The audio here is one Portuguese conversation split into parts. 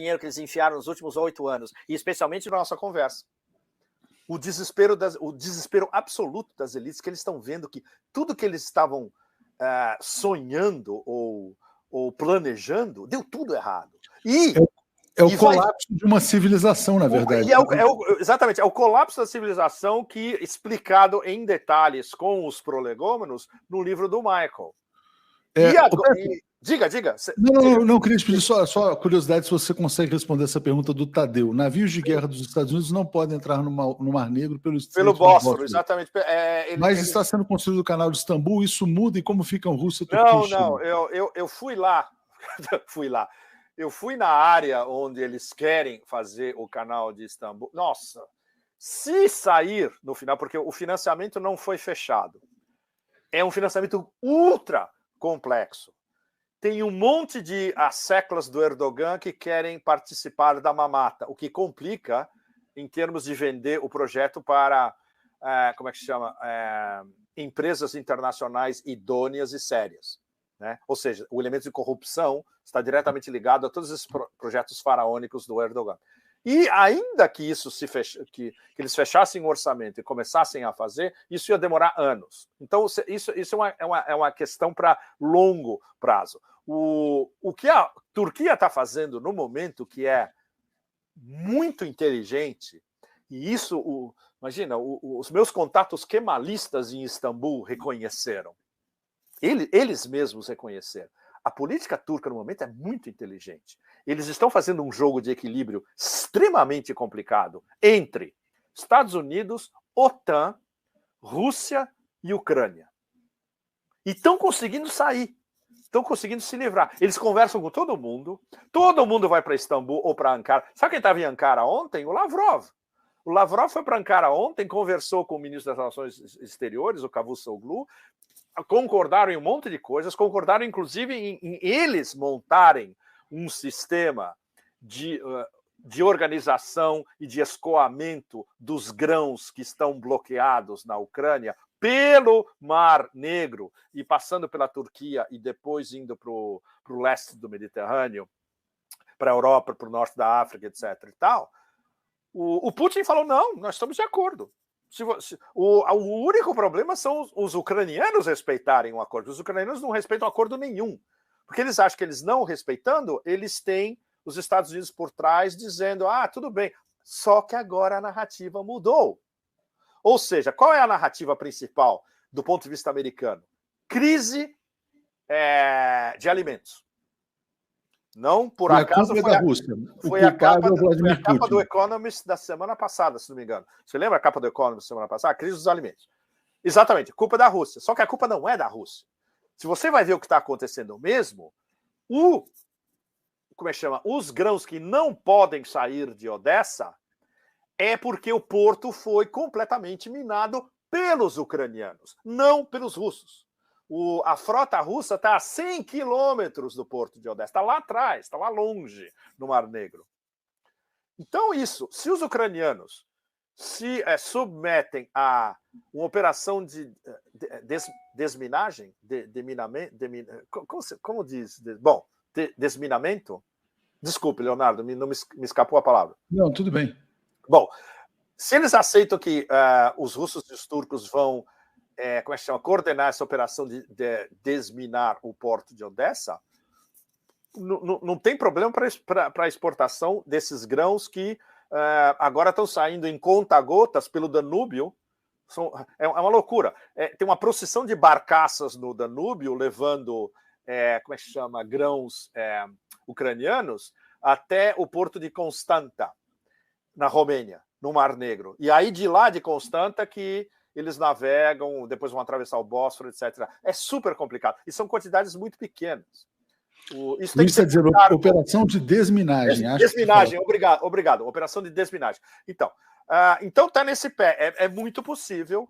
dinheiro que eles enfiaram nos últimos 8 anos, e especialmente na nossa conversa. O desespero absoluto das elites, que eles estão vendo que tudo que eles estavam sonhando ou planejando, deu tudo errado. É o colapso de uma civilização, na verdade. Exatamente, é o colapso da civilização que explicado em detalhes com os prolegômenos no livro do Michael. Diga. Não, queria te pedir só curiosidade se você consegue responder essa pergunta do Tadeu. Navios de guerra dos Estados Unidos não podem entrar no Mar Negro pelo Bósforo, exatamente. Mas está sendo construído o canal de Istambul, isso muda? E como ficam Rússia e Turquia? Não, eu fui lá. Eu fui na área onde eles querem fazer o canal de Istambul. Nossa, se sair no final, porque o financiamento não foi fechado, é um financiamento ultra complexo. Tem um monte de asseclas do Erdogan que querem participar da mamata, o que complica em termos de vender o projeto para, como é que se chama? Empresas internacionais idôneas e sérias. Né? Ou seja, o elemento de corrupção está diretamente ligado a todos esses projetos faraônicos do Erdogan. E ainda que isso que eles fechassem o orçamento e começassem a fazer, isso ia demorar anos. Então, isso é uma questão para longo prazo. O que a Turquia está fazendo no momento, que é muito inteligente, e isso, imagina, os meus contatos kemalistas em Istambul reconheceram. Eles mesmos reconheceram. A política turca, no momento, é muito inteligente. Eles estão fazendo um jogo de equilíbrio extremamente complicado entre Estados Unidos, OTAN, Rússia e Ucrânia. E estão conseguindo sair. Estão conseguindo se livrar. Eles conversam com todo mundo vai para Istambul ou para Ankara. Sabe quem estava em Ankara ontem? O Lavrov. O Lavrov foi para Ankara ontem, conversou com o ministro das Relações Exteriores, o Cavusoglu, concordaram em um monte de coisas, concordaram inclusive em eles montarem um sistema de organização e de escoamento dos grãos que estão bloqueados na Ucrânia pelo Mar Negro e passando pela Turquia e depois indo para o leste do Mediterrâneo, para a Europa, para o norte da África, etc. e tal. O Putin falou, não, nós estamos de acordo. O único problema são os ucranianos respeitarem o acordo. Os ucranianos não respeitam acordo nenhum. Porque eles acham que eles não respeitando, eles têm os Estados Unidos por trás dizendo, tudo bem. Só que agora a narrativa mudou. Ou seja, qual é a narrativa principal do ponto de vista americano? Crise de alimentos. Não por acaso foi a capa do Economist da semana passada, se não me engano. Você lembra a capa do Economist da semana passada? A crise dos alimentos. Exatamente, culpa da Rússia. Só que a culpa não é da Rússia. Se você vai ver o que está acontecendo mesmo, os grãos que não podem sair de Odessa é porque o porto foi completamente minado pelos ucranianos, não pelos russos. A frota russa está a 100 quilômetros do porto de Odessa, está lá atrás, está lá longe, no Mar Negro. Então, se os ucranianos se submetem a uma operação de desminagem, como diz? Desminamento? Desculpe, Leonardo, não me escapou a palavra. Não, tudo bem. Bom, se eles aceitam que os russos e os turcos vão coordenar essa operação de desminar o porto de Odessa, não tem problema para a exportação desses grãos que agora estão saindo em conta-gotas pelo Danúbio. É uma loucura. Tem uma procissão de barcaças no Danúbio levando grãos ucranianos até o porto de Constanta, na Romênia, no Mar Negro. E aí de lá de Constanta que eles navegam, depois vão atravessar o Bósforo, etc. É super complicado. E são quantidades muito pequenas. Isso tem que ser dizer, operação de desminagem. Desminagem, obrigado. Operação de desminagem. Então está nesse pé. É muito possível.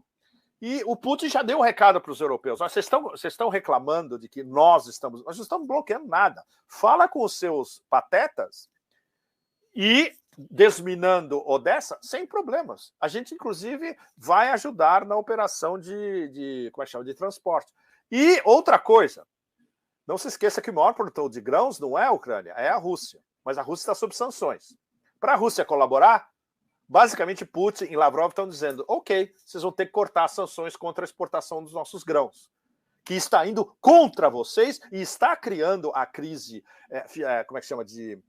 E o Putin já deu um recado para os europeus. Vocês estão reclamando de que nós não estamos bloqueando nada. Fala com os seus patetas e desminando Odessa sem problemas. A gente, inclusive, vai ajudar na operação de transporte. E outra coisa, não se esqueça que o maior produtor de grãos não é a Ucrânia, é a Rússia. mas a Rússia está sob sanções. Para a Rússia colaborar, basicamente Putin e Lavrov estão dizendo, ok, vocês vão ter que cortar as sanções contra a exportação dos nossos grãos, que está indo contra vocês e está criando a crise, como é que chama, de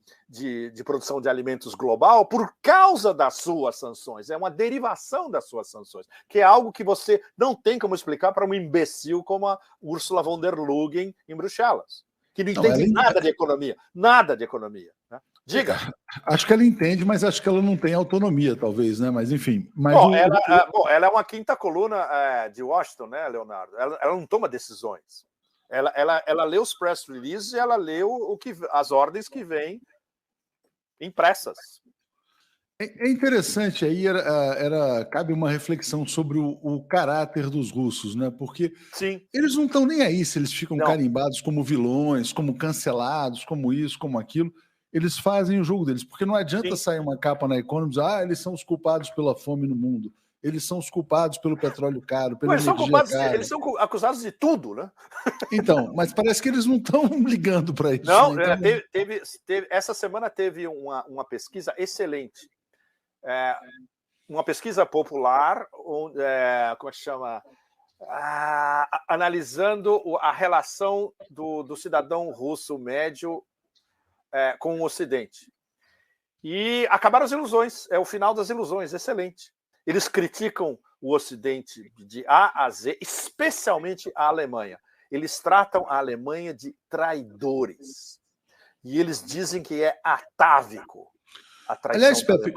produção de alimentos global por causa das suas sanções. É uma derivação das suas sanções, que é algo que você não tem como explicar para um imbecil como a Ursula von der Leyen em Bruxelas, que não entende nada de economia. Nada de economia. Né? Diga. Acho que ela entende, mas acho que ela não tem autonomia, talvez, né? Mas, enfim. Mas ela é uma quinta coluna de Washington, né, Leonardo? Ela não toma decisões. Ela lê os press releases e ela lê as ordens que vêm impressas. É interessante, aí cabe uma reflexão sobre o caráter dos russos, né? Porque Sim. Eles não estão nem aí se eles ficam carimbados como vilões, como cancelados, como isso, como aquilo. Eles fazem o jogo deles, porque não adianta sair uma capa na Economist, eles são os culpados pela fome no mundo, eles são os culpados pelo petróleo caro, pela energia cara. Eles são acusados de tudo, né? Então, mas parece que eles não estão ligando para isso. Não, né? Então, essa semana teve uma pesquisa excelente. Uma pesquisa popular, como é que chama? Analisando a relação do cidadão russo médio com o Ocidente. E acabaram as ilusões, é o final das ilusões, excelente. Eles criticam o Ocidente de A a Z, especialmente a Alemanha. Eles tratam a Alemanha de traidores. E eles dizem que é atávico. Aliás, Pepe,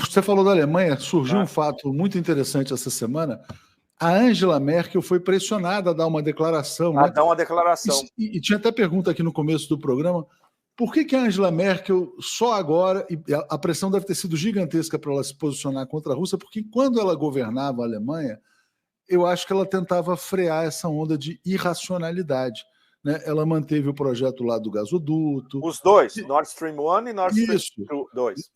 você falou da Alemanha, surgiu um fato muito interessante essa semana. A Angela Merkel foi pressionada a dar uma declaração. A dar uma declaração. E tinha até pergunta aqui no começo do programa, por que a Angela Merkel só agora, e a pressão deve ter sido gigantesca para ela se posicionar contra a Rússia, porque quando ela governava a Alemanha, eu acho que ela tentava frear essa onda de irracionalidade. Né? Ela manteve o projeto lá do gasoduto. Os dois, Nord Stream 1 e Nord Stream 2.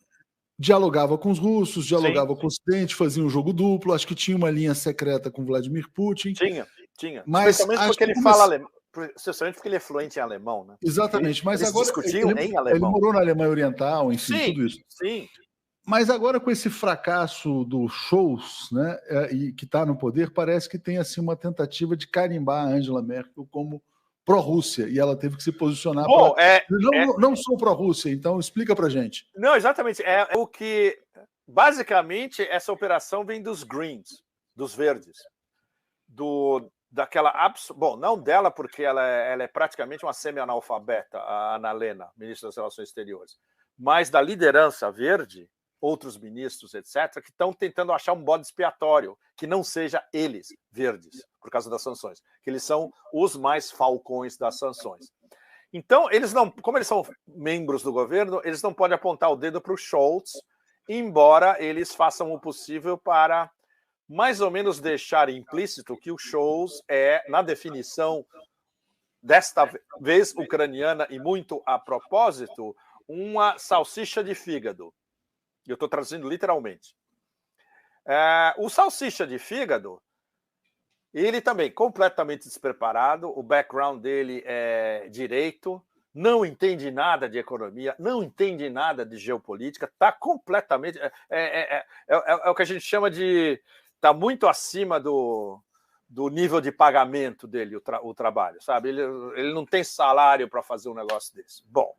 Dialogava com os russos, dialogava com o Ocidente, fazia um jogo duplo, acho que tinha uma linha secreta com Vladimir Putin. Tinha. Mas especialmente porque ele fala alemão. Especialmente porque ele é fluente em alemão, né? Exatamente, mas eles agora discutiam em alemão. Ele morou na Alemanha Oriental, enfim, tudo isso. Sim. Mas agora com esse fracasso do Scholz, né, e que está no poder, parece que tem assim uma tentativa de carimbar a Angela Merkel como pró-Rússia, e ela teve que se posicionar não sou pró-Rússia, então explica pra gente. Não, exatamente, é o que basicamente essa operação vem dos Greens, dos verdes, bom, não dela, porque ela é praticamente uma semi-analfabeta, a Annalena, ministra das Relações Exteriores, mas da liderança verde, outros ministros, etc., que estão tentando achar um bode expiatório, que não seja eles, verdes, por causa das sanções, que eles são os mais falcões das sanções. Então, como eles são membros do governo, eles não podem apontar o dedo para o Scholz, embora eles façam o possível para mais ou menos deixar implícito que o Scholz é, na definição, desta vez ucraniana e muito a propósito, uma salsicha de fígado. Eu estou traduzindo literalmente. O salsicha de fígado, ele também completamente despreparado, o background dele é direito, não entende nada de economia, não entende nada de geopolítica, está completamente... É o que a gente chama de... Está muito acima do nível de pagamento dele, o trabalho, sabe? Ele não tem salário para fazer um negócio desse. Bom,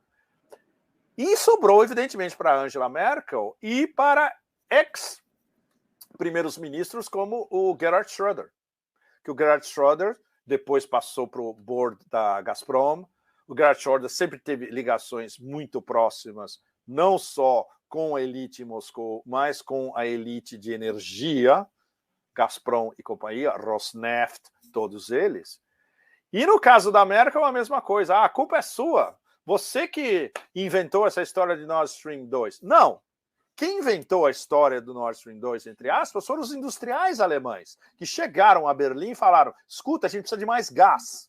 e sobrou, evidentemente, para Angela Merkel e para ex-primeiros ministros como o Gerhard Schröder, que o Gerhard Schröder depois passou para o board da Gazprom. O Gerhard Schröder sempre teve ligações muito próximas, não só com a elite em Moscou, mas com a elite de energia, Gazprom e companhia, Rosneft, todos eles. E no caso da Merkel, a mesma coisa. A culpa é sua. Você que inventou essa história de Nord Stream 2. Não. Quem inventou a história do Nord Stream 2, entre aspas, foram os industriais alemães, que chegaram a Berlim e falaram, escuta, a gente precisa de mais gás.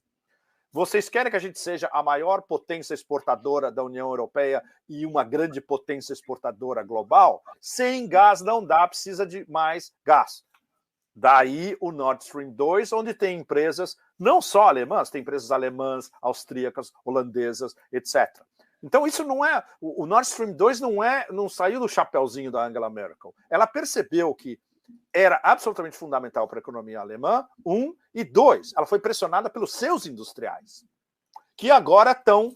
Vocês querem que a gente seja a maior potência exportadora da União Europeia e uma grande potência exportadora global? Sem gás não dá, precisa de mais gás. Daí o Nord Stream 2, onde tem empresas, não só alemãs, tem empresas alemãs, austríacas, holandesas, etc. Então, isso não é. O Nord Stream 2 não saiu do chapeuzinho da Angela Merkel. Ela percebeu que era absolutamente fundamental para a economia alemã, e dois, ela foi pressionada pelos seus industriais, que agora estão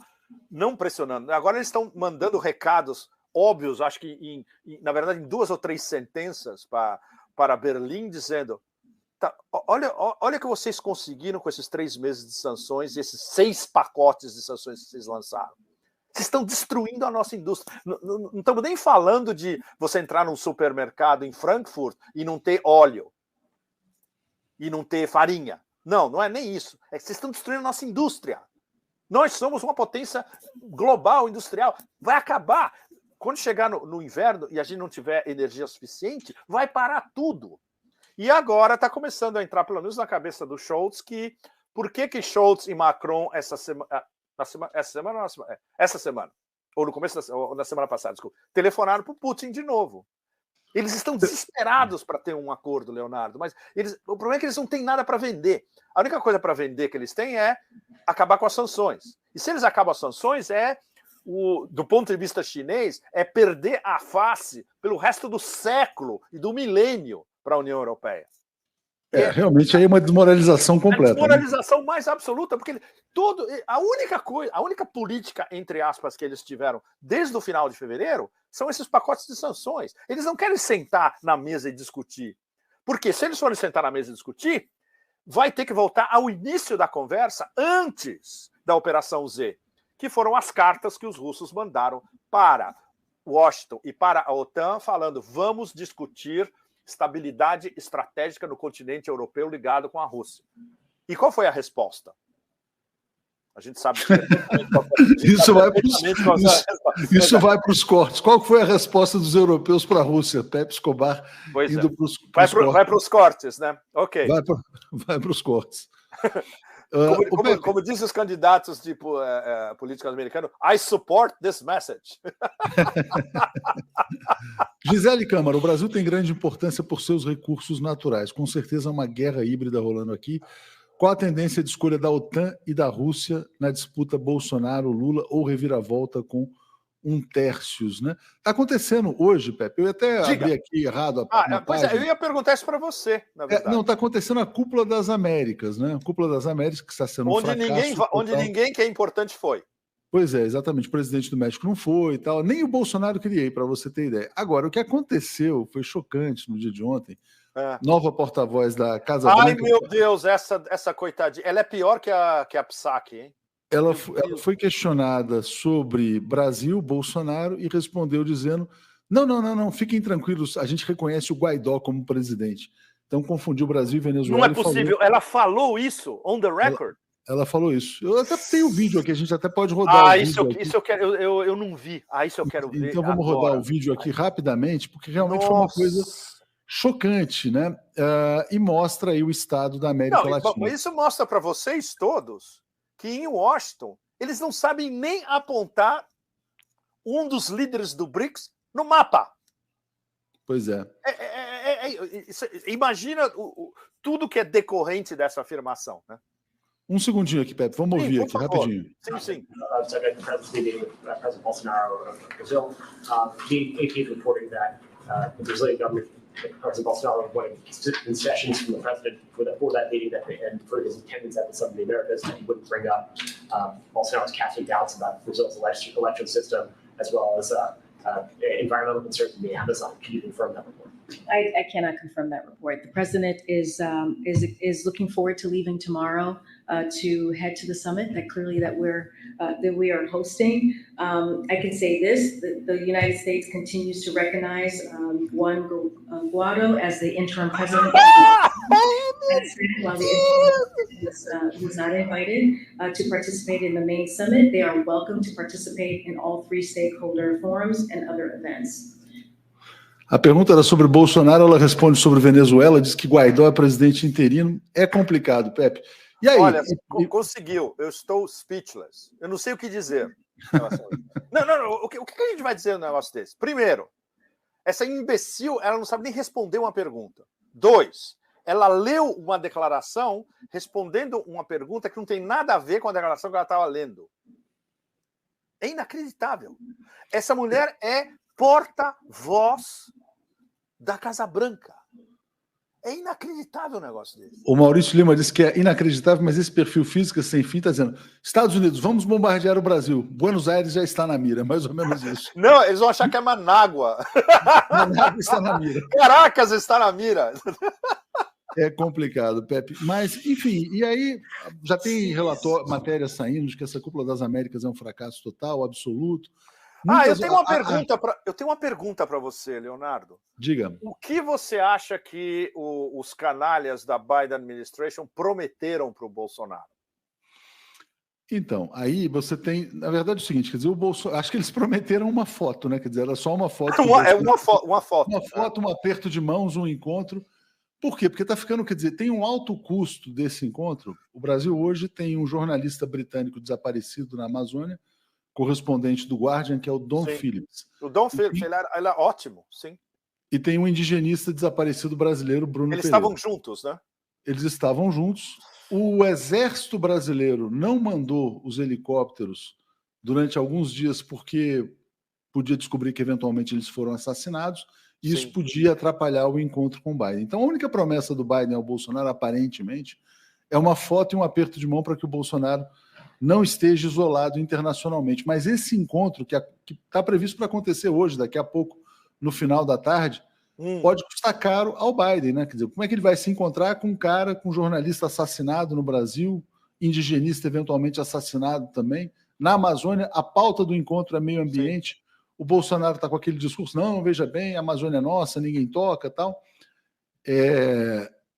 não pressionando, agora eles estão mandando recados óbvios, acho que, na verdade, em 2 ou 3 sentenças para Berlim, dizendo: tá, olha o que vocês conseguiram com esses 3 meses de sanções e esses 6 pacotes de sanções que vocês lançaram. Vocês estão destruindo a nossa indústria. Não estamos nem falando de você entrar num supermercado em Frankfurt e não ter óleo e não ter farinha. Não é nem isso. É que vocês estão destruindo a nossa indústria. Nós somos uma potência global, industrial. Vai acabar. Quando chegar no inverno e a gente não tiver energia suficiente, vai parar tudo. E agora está começando a entrar, pelo menos na cabeça do Scholz, que por que Scholz e Macron essa semana, ou no começo ou na semana passada, desculpa, telefonaram para o Putin de novo. Eles estão desesperados para ter um acordo, Leonardo, mas o problema é que eles não têm nada para vender. A única coisa para vender que eles têm é acabar com as sanções. E se eles acabam as sanções, do ponto de vista chinês, é perder a face pelo resto do século e do milênio para a União Europeia. Realmente aí é uma desmoralização completa. A desmoralização mais absoluta, porque a única política, entre aspas, que eles tiveram desde o final de fevereiro são esses pacotes de sanções. Eles não querem sentar na mesa e discutir. Porque se eles forem sentar na mesa e discutir, vai ter que voltar ao início da conversa antes da Operação Z, que foram as cartas que os russos mandaram para Washington e para a OTAN, falando: vamos discutir estabilidade estratégica no continente europeu ligado com a Rússia. E qual foi a resposta? A gente sabe que isso vai para os cortes. Qual foi a resposta dos europeus para a Rússia? Pepe Escobar indo para os cortes. Vai para os cortes, né? Ok. Vai para os cortes. Como dizem os candidatos de políticos americanos, I support this message. Gisele Câmara, o Brasil tem grande importância por seus recursos naturais. Com certeza, uma guerra híbrida rolando aqui. Qual a tendência de escolha da OTAN e da Rússia na disputa Bolsonaro-Lula ou reviravolta com Tercios, né? Está acontecendo hoje, Pepe. Eu até abri aqui errado a página. Eu ia perguntar isso para você, na verdade. Está acontecendo a Cúpula das Américas, né? A Cúpula das Américas que está sendo um fracasso. Onde ninguém que é importante foi. Pois é, exatamente. O presidente do México não foi e tal. Nem o Bolsonaro queria ir, para você ter ideia. Agora, o que aconteceu foi chocante no dia de ontem. Nova porta-voz da Casa Branca. Ai, meu Deus, essa coitadinha. Ela é pior que a Psaki, hein? Ela foi questionada sobre Brasil, Bolsonaro, e respondeu dizendo: não, fiquem tranquilos, a gente reconhece o Guaidó como presidente. Então confundiu Brasil e Venezuela. Não é possível, ela falou isso, on the record? Ela falou isso. Eu até tenho o vídeo aqui, a gente até pode rodar o vídeo. Isso eu quero, eu não vi. Isso eu quero ver. Então vamos agora rodar o vídeo aqui rapidamente, porque realmente foi uma coisa chocante, né? E mostra aí o estado da América Latina. Mas isso mostra para vocês todos que em Washington eles não sabem nem apontar um dos líderes do BRICS no mapa. Pois é. Imagina tudo que é decorrente dessa afirmação, né? Um segundinho aqui, Pepe. Vamos ouvir aqui, rapidinho. Sim. Subject to President meeting with President Bolsonaro of Brazil. The AP is reporting that the Brazilian government, President Bolsonaro, wanted concessions from the president for that meeting and for his attendance at the Summit of the Americas, that he wouldn't bring up Bolsonaro's casting doubts about Brazil's election system, as well as environmental concerns in the Amazon. Can you confirm that report? I cannot confirm that report. The president is looking forward to leaving tomorrow to head to the summit that we are hosting. I can say this: the United States continues to recognize Juan Guaido as the interim president. While the interim was not invited to participate in the main summit, they are welcome to participate in all 3 stakeholder forums and other events. A pergunta era sobre Bolsonaro, ela responde sobre Venezuela, diz que Guaidó é presidente interino. É complicado, Pepe. E aí? Olha, conseguiu. Eu estou speechless. Eu não sei o que dizer. Não. O que a gente vai dizer no negócio desse? Primeiro, essa imbecil, ela não sabe nem responder uma pergunta. 2, ela leu uma declaração respondendo uma pergunta que não tem nada a ver com a declaração que ela estava lendo. É inacreditável. Essa mulher é porta-voz da Casa Branca. É inacreditável o negócio desse. O Maurício Lima disse que é inacreditável, mas esse perfil físico sem fim está dizendo: Estados Unidos, vamos bombardear o Brasil. Buenos Aires já está na mira, mais ou menos isso. Não, eles vão achar que é Manágua. Manágua está na mira. Caracas está na mira. É complicado, Pepe. Mas, enfim, e aí já tem matérias saindo de que essa Cúpula das Américas é um fracasso total, absoluto. Eu tenho uma pergunta para você, Leonardo. Diga. O que você acha que os canalhas da Biden administration prometeram para o Bolsonaro? Então, aí você tem, na verdade, o seguinte, quer dizer, o Bolsonaro, acho que eles prometeram uma foto, né? Quer dizer, era só uma foto. Uma foto. Uma foto, um aperto de mãos, um encontro. Por quê? Porque está ficando, quer dizer, tem um alto custo desse encontro. O Brasil hoje tem um jornalista britânico desaparecido na Amazônia, correspondente do Guardian, que é o Don Phillips. O Don Phillips, ele é ótimo, sim. E tem um indigenista desaparecido brasileiro, Bruno Pereira. Eles estavam juntos, né? Eles estavam juntos. O Exército Brasileiro não mandou os helicópteros durante alguns dias porque podia descobrir que eventualmente eles foram assassinados e isso podia atrapalhar o encontro com o Biden. Então a única promessa do Biden ao Bolsonaro, aparentemente, é uma foto e um aperto de mão para que o Bolsonaro não esteja isolado internacionalmente. Mas esse encontro, que está previsto para acontecer hoje, daqui a pouco, no final da tarde, pode custar caro ao Biden, né? Quer dizer, como é que ele vai se encontrar com um cara, com um jornalista assassinado no Brasil, indigenista eventualmente assassinado também, na Amazônia? A pauta do encontro é meio ambiente. O Bolsonaro está com aquele discurso, não, veja bem, a Amazônia é nossa, ninguém toca, tal.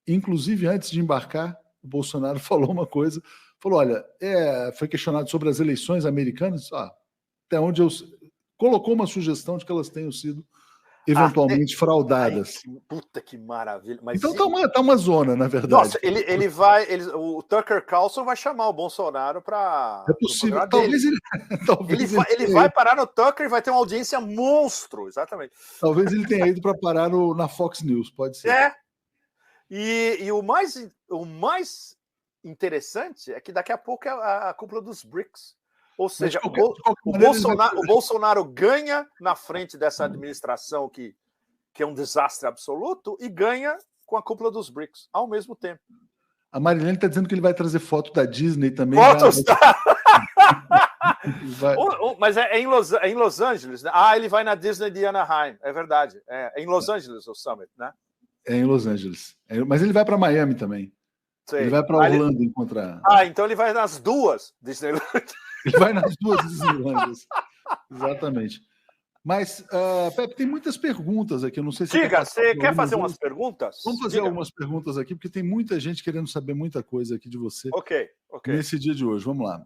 Inclusive, antes de embarcar, o Bolsonaro falou uma coisa, falou, olha, foi questionado sobre as eleições americanas, até onde colocou uma sugestão de que elas tenham sido eventualmente fraudadas. Puta que maravilha. Mas então tá uma zona, na verdade. Nossa, o Tucker Carlson vai chamar o Bolsonaro para... É possível. Talvez ele vai parar no Tucker e vai ter uma audiência monstro, exatamente. Talvez ele tenha ido para parar na Fox News, pode ser. E o mais interessante é que daqui a pouco é a cúpula dos BRICS. Ou seja, o Bolsonaro ganha na frente dessa administração que é um desastre absoluto e ganha com a cúpula dos BRICS ao mesmo tempo. A Marilene está dizendo que ele vai trazer foto da Disney também. Fotos? Mas é em Los Angeles, né? Ele vai na Disney de Anaheim, é verdade. É em Los Angeles o Summit, né? É em Los Angeles. Mas ele vai para Miami também. Sei. Ele vai para Orlando encontrar. Então ele vai nas duas Disneyland. Ele vai nas duas Disneylands. Exatamente. Mas, Pepe, tem muitas perguntas aqui. Eu não sei se Diga, você quer fazer umas perguntas? Vamos fazer algumas perguntas aqui, porque tem muita gente querendo saber muita coisa aqui de você. Ok. Nesse dia de hoje. Vamos lá.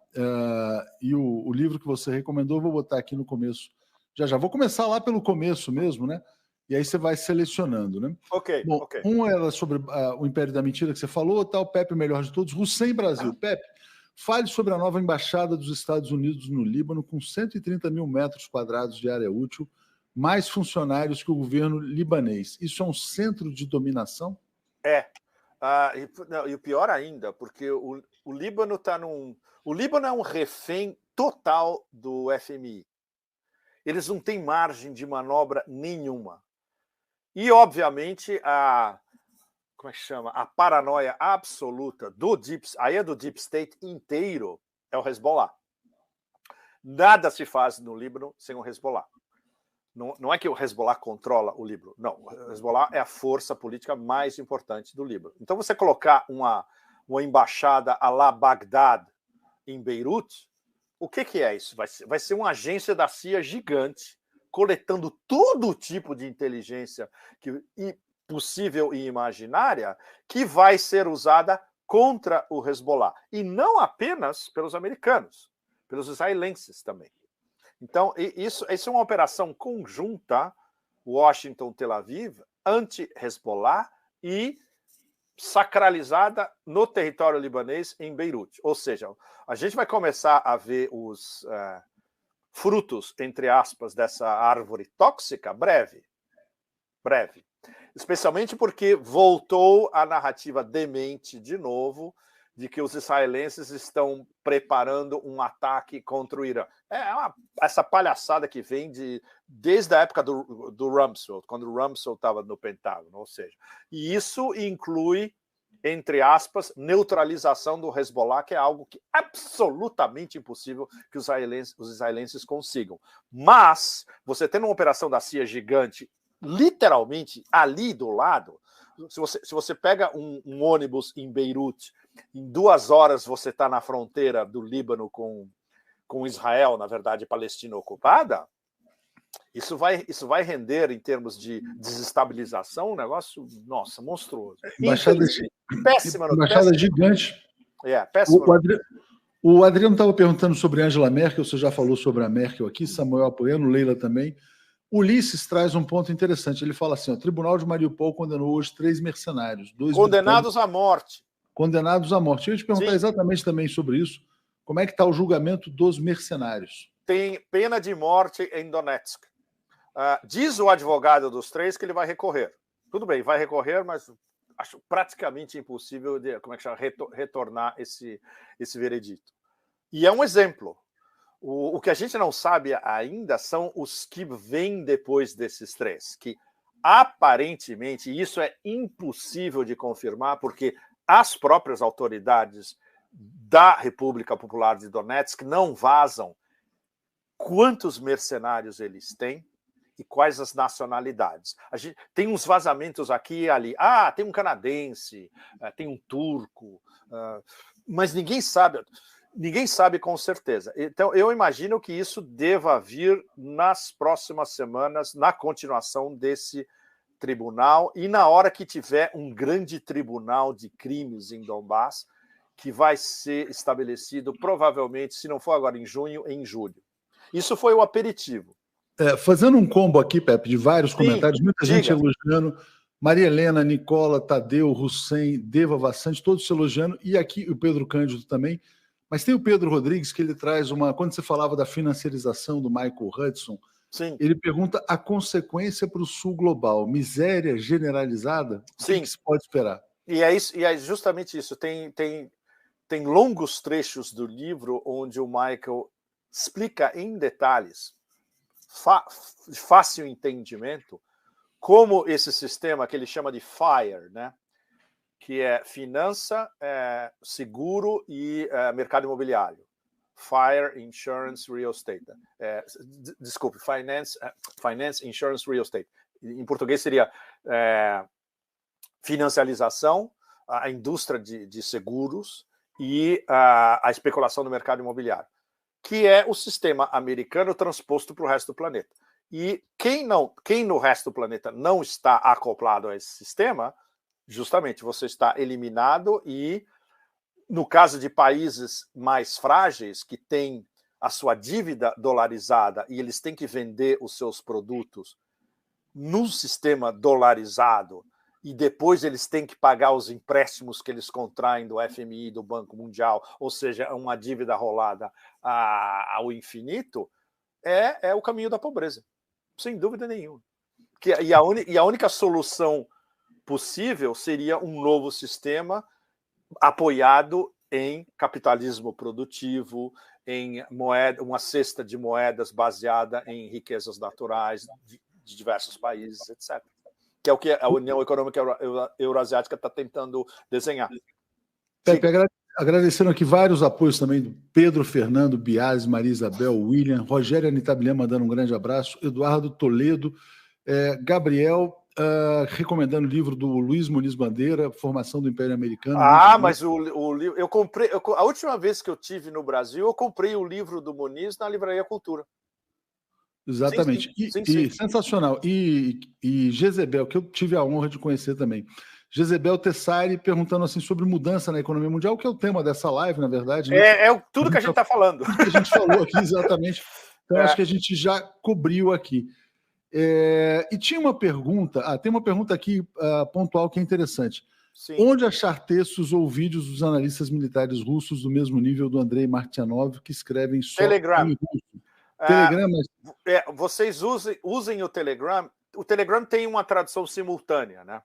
E o livro que você recomendou, eu vou botar aqui no começo. Já. Vou começar lá pelo começo mesmo, né? E aí você vai selecionando, né? Ok. Um era sobre o Império da Mentira que você falou, tal, Pepe, o melhor de todos, Hussein Brasil. Pepe, fale sobre a nova embaixada dos Estados Unidos no Líbano, com 130 mil metros quadrados de área útil, mais funcionários que o governo libanês. Isso é um centro de dominação? E o pior ainda, porque o Líbano está O Líbano é um refém total do FMI. Eles não têm margem de manobra nenhuma. E, obviamente, como é que chama? A paranoia absoluta do Deep State inteiro é o Hezbollah. Nada se faz no Líbano sem o Hezbollah. Não é que o Hezbollah controla o Líbano. Não, o Hezbollah é a força política mais importante do Líbano. Então, você colocar uma embaixada à la Bagdad em Beirute, o que é isso? Vai ser uma agência da CIA gigante, coletando todo tipo de inteligência possível e imaginária, que vai ser usada contra o Hezbollah. E não apenas pelos americanos, pelos israelenses também. Então, isso é uma operação conjunta, Washington-Tel Aviv, anti-Hezbollah e sacralizada no território libanês, em Beirute. Ou seja, a gente vai começar a ver os frutos, entre aspas, dessa árvore tóxica breve. Especialmente porque voltou a narrativa demente, de novo, de que os israelenses estão preparando um ataque contra o Irã. Essa palhaçada que vem desde a época do Rumsfeld, quando o Rumsfeld estava no Pentágono, ou seja, e isso inclui, entre aspas, neutralização do Hezbollah, que é algo que é absolutamente impossível que os israelenses consigam. Mas, você tendo uma operação da CIA gigante, literalmente ali do lado, se você pega um ônibus em Beirute, em 2 horas você está na fronteira do Líbano com Israel, na verdade, Palestina ocupada, isso vai render, em termos de desestabilização, um negócio, nossa, monstruoso. Péssima gigante. Péssima. O Adriano estava perguntando sobre Angela Merkel, você já falou sobre a Merkel aqui, Samuel apoiando, Leila também. Ulisses traz um ponto interessante. Ele fala assim: o Tribunal de Mariupol condenou hoje 3 mercenários. 2 condenados à morte. Condenados à morte. Eu ia te perguntar exatamente também sobre isso. Como é que está o julgamento dos mercenários? Tem pena de morte em Donetsk. Diz o advogado dos 3 que ele vai recorrer. Tudo bem, vai recorrer, mas acho praticamente impossível de, retornar esse veredito. E é um exemplo. O que a gente não sabe ainda são os que vêm depois desses 3, que aparentemente isso é impossível de confirmar, porque as próprias autoridades da República Popular de Donetsk não vazam quantos mercenários eles têm e quais as nacionalidades. A gente tem uns vazamentos aqui e ali. Tem um canadense, tem um turco, mas ninguém sabe com certeza. Então, eu imagino que isso deva vir nas próximas semanas, na continuação desse tribunal, e na hora que tiver um grande tribunal de crimes em Donbass, que vai ser estabelecido, provavelmente, se não for agora em junho, em julho. Isso foi o aperitivo. Fazendo um combo aqui, Pepe, de vários comentários, muita gente elogiando, Maria Helena, Nicola, Tadeu, Hussein, Deva Vassante, todos se elogiando, e aqui o Pedro Cândido também. Mas tem o Pedro Rodrigues, que ele traz quando você falava da financiarização do Michael Hudson, sim, ele pergunta a consequência para o Sul global, miséria generalizada? Sim. O que se pode esperar? E é justamente isso. Tem longos trechos do livro onde o Michael explica em detalhes, de fácil entendimento, como esse sistema que ele chama de FIRE, né? Que é finança, seguro e mercado imobiliário. Fire, Insurance, Real Estate. Desculpe, Finance, Insurance, Real Estate. Em português seria financiarização, a indústria de seguros e a especulação no mercado imobiliário, que é o sistema americano transposto para o resto do planeta. E quem no resto do planeta não está acoplado a esse sistema, justamente você está eliminado, e no caso de países mais frágeis, que têm a sua dívida dolarizada e eles têm que vender os seus produtos no sistema dolarizado, e depois eles têm que pagar os empréstimos que eles contraem do FMI, do Banco Mundial, ou seja, uma dívida rolada ao infinito, é o caminho da pobreza, sem dúvida nenhuma. E a única solução possível seria um novo sistema apoiado em capitalismo produtivo, em uma cesta de moedas baseada em riquezas naturais de diversos países, etc. Que é o que a União Econômica Euroasiática está tentando desenhar. Pepe, agradecendo aqui vários apoios também do Pedro Fernando, Biase, Maria Isabel, William, Rogério Anitablian mandando um grande abraço, Eduardo Toledo, Gabriel recomendando o livro do Luiz Muniz Bandeira, Formação do Império Americano. Mas o livro eu comprei. A última vez que eu tive no Brasil, eu comprei o livro do Muniz na Livraria Cultura. Exatamente. Sim. Sensacional. E Jezebel, que eu tive a honra de conhecer também. Jezebel Tessari perguntando assim sobre mudança na economia mundial, que é o tema dessa live, na verdade. Né? Tudo que a gente está falando. Tudo que a gente falou aqui, exatamente. Então, acho que a gente já cobriu aqui. E tinha uma pergunta, tem uma pergunta aqui pontual que é interessante. Sim. Onde achar textos ou vídeos dos analistas militares russos do mesmo nível do Andrei Martyanov, que escrevem só Telegram. em russo? Telegram, vocês usem o Telegram. O Telegram tem uma tradução simultânea, né?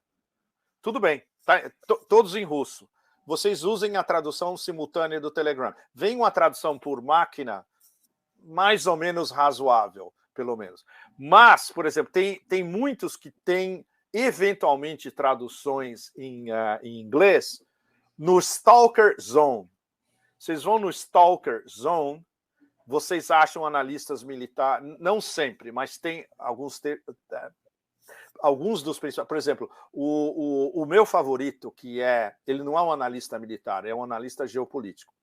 Tudo bem, tá, todos em russo. vocês usem a tradução simultânea do Telegram. Vem uma tradução por máquina mais ou menos razoável, pelo menos. Mas, por exemplo, tem muitos que têm eventualmente traduções em inglês no Stalker Zone. Vocês vão no Stalker Zone, vocês acham analistas militares, não sempre, mas tem alguns dos principais. Por exemplo, o meu favorito, ele não é um analista militar, é um analista geopolítico,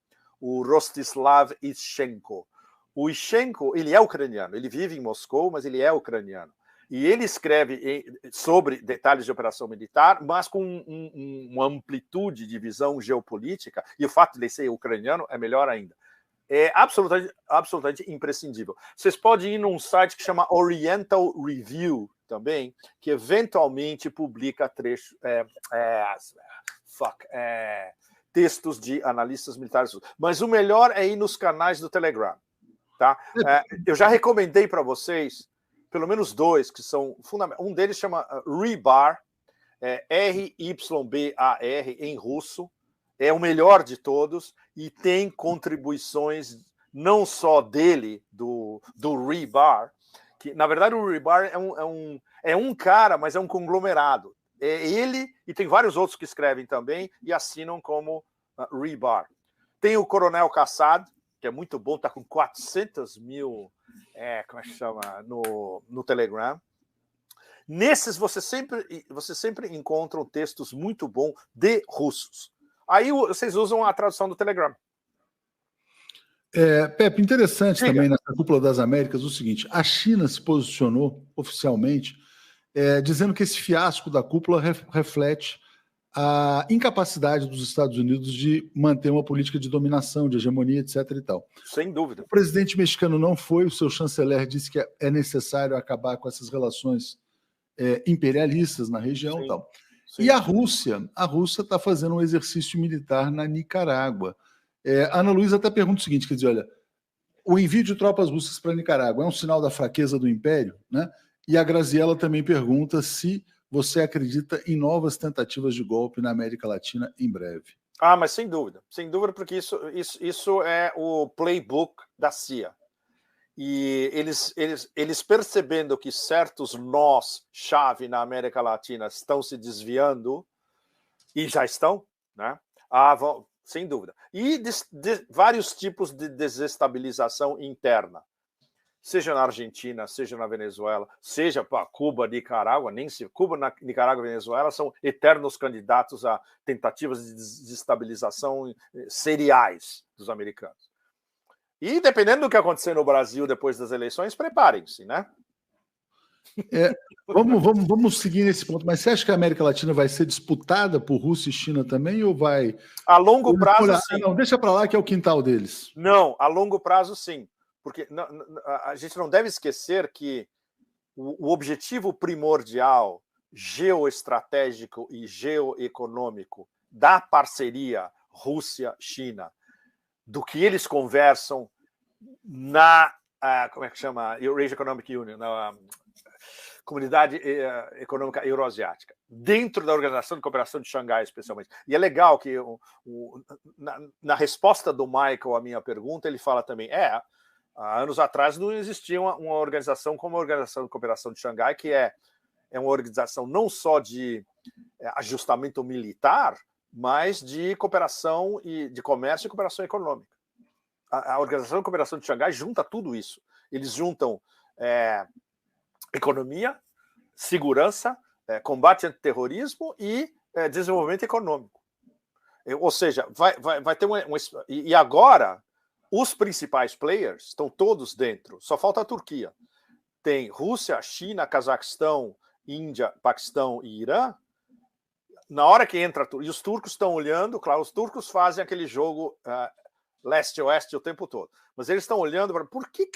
o Rostislav Ishchenko. O Ishchenko, ele é ucraniano, ele vive em Moscou, mas ele é ucraniano. E ele escreve sobre detalhes de operação militar, mas com uma amplitude de visão geopolítica, e o fato de ele ser ucraniano é melhor ainda. É absolutamente imprescindível. Vocês podem ir num site que chama Oriental Review também, que eventualmente publica textos de analistas militares. Mas o melhor é ir nos canais do Telegram. Tá? Eu já recomendei para vocês pelo menos 2 que são fundamentais. Um deles chama Rybar, R-Y-B-A-R, em russo. É o melhor de todos e tem contribuições não só dele, do Rybar, que, na verdade, o Rybar é um cara, mas é um conglomerado. É ele, e tem vários outros que escrevem também e assinam como Rybar. Tem o Coronel Kassad, que é muito bom, está com 400 mil como é que chama? No Telegram. Nesses você sempre encontra textos muito bons de russos. Aí vocês usam a tradução do Telegram. Pepe, interessante também nessa Cúpula das Américas o seguinte: a China se posicionou oficialmente dizendo que esse fiasco da cúpula reflete a incapacidade dos Estados Unidos de manter uma política de dominação, de hegemonia, etc. e tal. Sem dúvida. O presidente mexicano não foi, o seu chanceler disse que é necessário acabar com essas relações imperialistas na região e tal. Sim. E a Rússia está fazendo um exercício militar na Nicarágua. A Ana Luísa até pergunta o seguinte, quer dizer, olha, o envio de tropas russas para a Nicarágua é um sinal da fraqueza do Império, né? E a Graziella também pergunta se você acredita em novas tentativas de golpe na América Latina em breve. Mas sem dúvida, porque isso é o playbook da CIA. E eles percebendo que certos nós-chave na América Latina estão se desviando, e já estão, né? Sem dúvida. E de vários tipos de desestabilização interna. Seja na Argentina, seja na Venezuela, seja para Cuba, Nicarágua, Cuba, Nicarágua e Venezuela são eternos candidatos a tentativas de desestabilização seriais dos americanos. E dependendo do que acontecer no Brasil depois das eleições, preparem-se, né? Vamos seguir nesse ponto. Mas você acha que a América Latina vai ser disputada por Rússia e China também, ou vai... A longo prazo, sim. Não, deixa para lá que é o quintal deles. Não, a longo prazo, sim. Porque a gente não deve esquecer que o objetivo primordial geoestratégico e geoeconômico da parceria Rússia-China, do que eles conversam na como é que chama? Eurasia Economic Union, na Comunidade Econômica Euroasiática, dentro da Organização de Cooperação de Xangai, especialmente. E é legal que na resposta do Michael à minha pergunta, ele fala também, há anos atrás não existia uma organização como a Organização de Cooperação de Xangai, que é uma organização não só de ajustamento militar, mas de cooperação e de comércio e cooperação econômica. A Organização de Cooperação de Xangai junta tudo isso. Eles juntam economia, segurança, combate ao terrorismo e desenvolvimento econômico. Ou seja, vai ter e agora os principais players estão todos dentro, só falta a Turquia. Tem Rússia, China, Cazaquistão, Índia, Paquistão e Irã. Na hora que entra, e os turcos estão olhando, claro, os turcos fazem aquele jogo leste-oeste o tempo todo, mas eles estão olhando para por que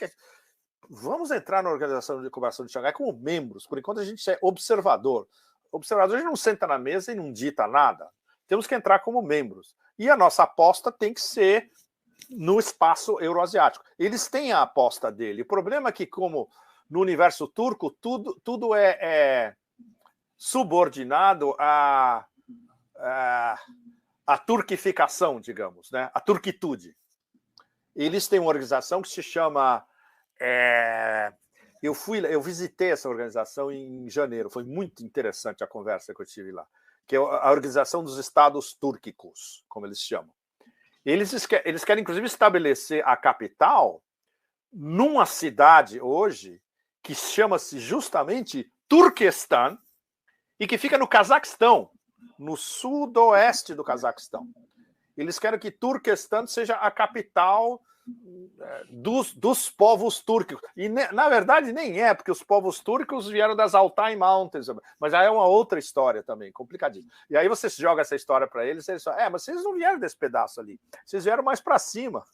vamos entrar na Organização de Cooperação de Xangai como membros. Por enquanto a gente é observador. Observador, a gente não senta na mesa e não dita nada. Temos que entrar como membros. E a nossa aposta tem que ser no espaço euroasiático. Eles têm a aposta dele. O problema é que, como no universo turco, tudo é subordinado a turquificação, digamos, né? A turquitude. Eles têm uma organização que se chama... Eu visitei essa organização em janeiro, foi muito interessante a conversa que eu tive lá, que é a Organização dos Estados Túrquicos, como eles chamam. Eles querem, inclusive, estabelecer a capital numa cidade hoje que chama-se justamente Turquestão e que fica no Cazaquistão, no sudoeste do Cazaquistão. Eles querem que Turquestão seja a capital dos povos turcos. E, na verdade, nem é, porque os povos turcos vieram das Altai Mountains, mas já é uma outra história também, complicadíssima. E aí você joga essa história para eles, eles falam, mas vocês não vieram desse pedaço ali, vocês vieram mais para cima.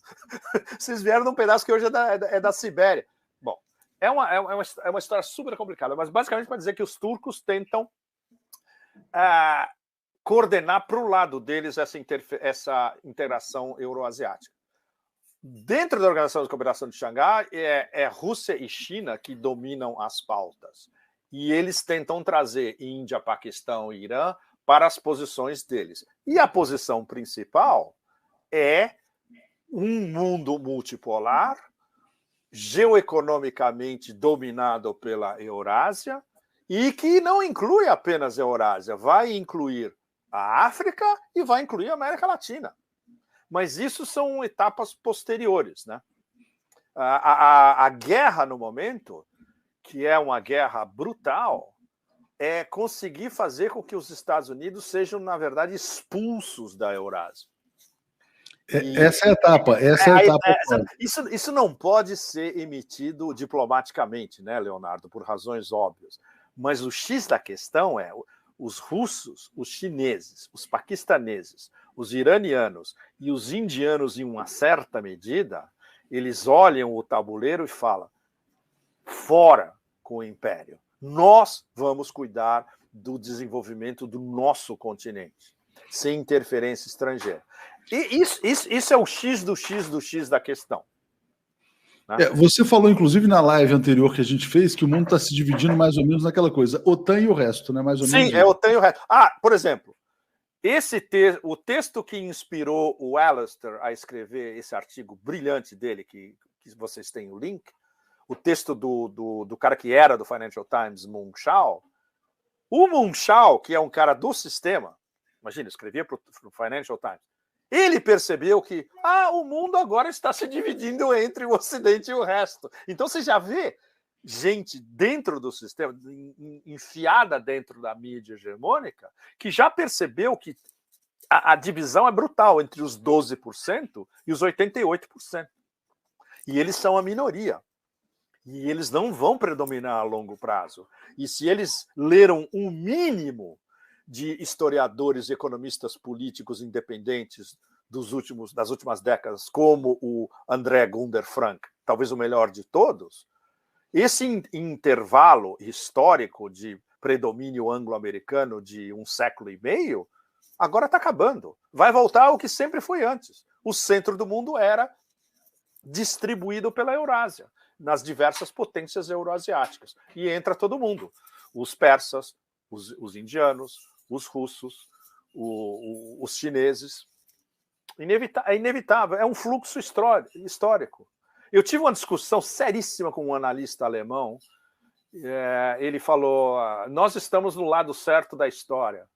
Vocês vieram de um pedaço que hoje é da Sibéria. Bom, é uma história super complicada, mas basicamente para dizer que os turcos tentam coordenar para o lado deles essa integração euroasiática. Dentro da Organização de Cooperação de Xangai, é Rússia e China que dominam as pautas. E eles tentam trazer Índia, Paquistão e Irã para as posições deles. E a posição principal é um mundo multipolar, geoeconomicamente dominado pela Eurásia, e que não inclui apenas a Eurásia, vai incluir a África e vai incluir a América Latina. Mas isso são etapas posteriores, né? A guerra, no momento, que é uma guerra brutal, é conseguir fazer com que os Estados Unidos sejam, na verdade, expulsos da Eurásia. Essa é a etapa. Isso não pode ser emitido diplomaticamente, né, Leonardo, por razões óbvias. Mas o X da questão é os russos, os chineses, os paquistaneses, os iranianos e os indianos, em uma certa medida, eles olham o tabuleiro e falam: fora com o império, nós vamos cuidar do desenvolvimento do nosso continente, sem interferência estrangeira. E isso é o X do X do X da questão. Né? Você falou, inclusive, na live anterior que a gente fez, que o mundo está se dividindo mais ou menos naquela coisa, OTAN e o resto, né? Mais ou menos. Sim, é OTAN e o resto. Por exemplo, o texto que inspirou o Alastair a escrever esse artigo brilhante dele, que vocês têm o link, o texto do cara que era do Financial Times, Mung Chao. O Mung Chao, que é um cara do sistema, imagina, escrevia para o Financial Times, ele percebeu que o mundo agora está se dividindo entre o Ocidente e o resto. Então você já vê gente dentro do sistema, enfiada dentro da mídia hegemônica, que já percebeu que a divisão é brutal entre os 12% e os 88%. E eles são a minoria. E eles não vão predominar a longo prazo. E se eles leram um mínimo de historiadores e economistas políticos independentes das últimas décadas, como o André Gunder Frank, talvez o melhor de todos, esse intervalo histórico de predomínio anglo-americano de 1,5 séculos agora está acabando. Vai voltar ao que sempre foi antes. O centro do mundo era distribuído pela Eurásia, nas diversas potências euroasiáticas. E entra todo mundo. Os persas, os indianos, os russos, os chineses. É inevitável, é um fluxo histórico. Eu tive uma discussão seríssima com um analista alemão. Ele falou: nós estamos no lado certo da história.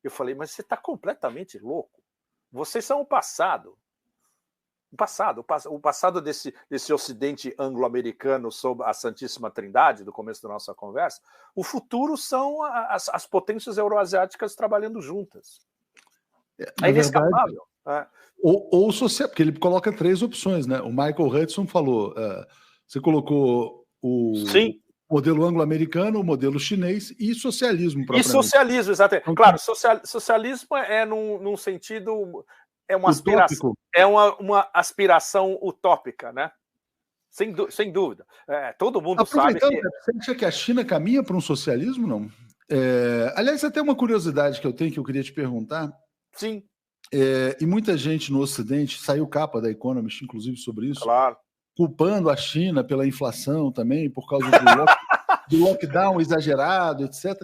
Eu falei: mas você está completamente louco. Vocês são o passado. O passado desse ocidente anglo-americano sob a Santíssima Trindade, do começo da nossa conversa. O futuro são as potências euroasiáticas trabalhando juntas. É inescapável. Ou social, porque ele coloca 3 opções, né? O Michael Hudson falou, você colocou o modelo anglo-americano, o modelo chinês e socialismo. E socialismo, exatamente. Então, claro, socialismo é num sentido... É uma aspiração, uma aspiração utópica, né? Sem dúvida. Todo mundo sabe que... Você acha que a China caminha para um socialismo, não? Aliás, até uma curiosidade que eu tenho, que eu queria te perguntar. Sim. E muita gente no Ocidente, saiu capa da Economist, inclusive, sobre isso, claro, culpando a China pela inflação também, por causa do lockdown exagerado, etc.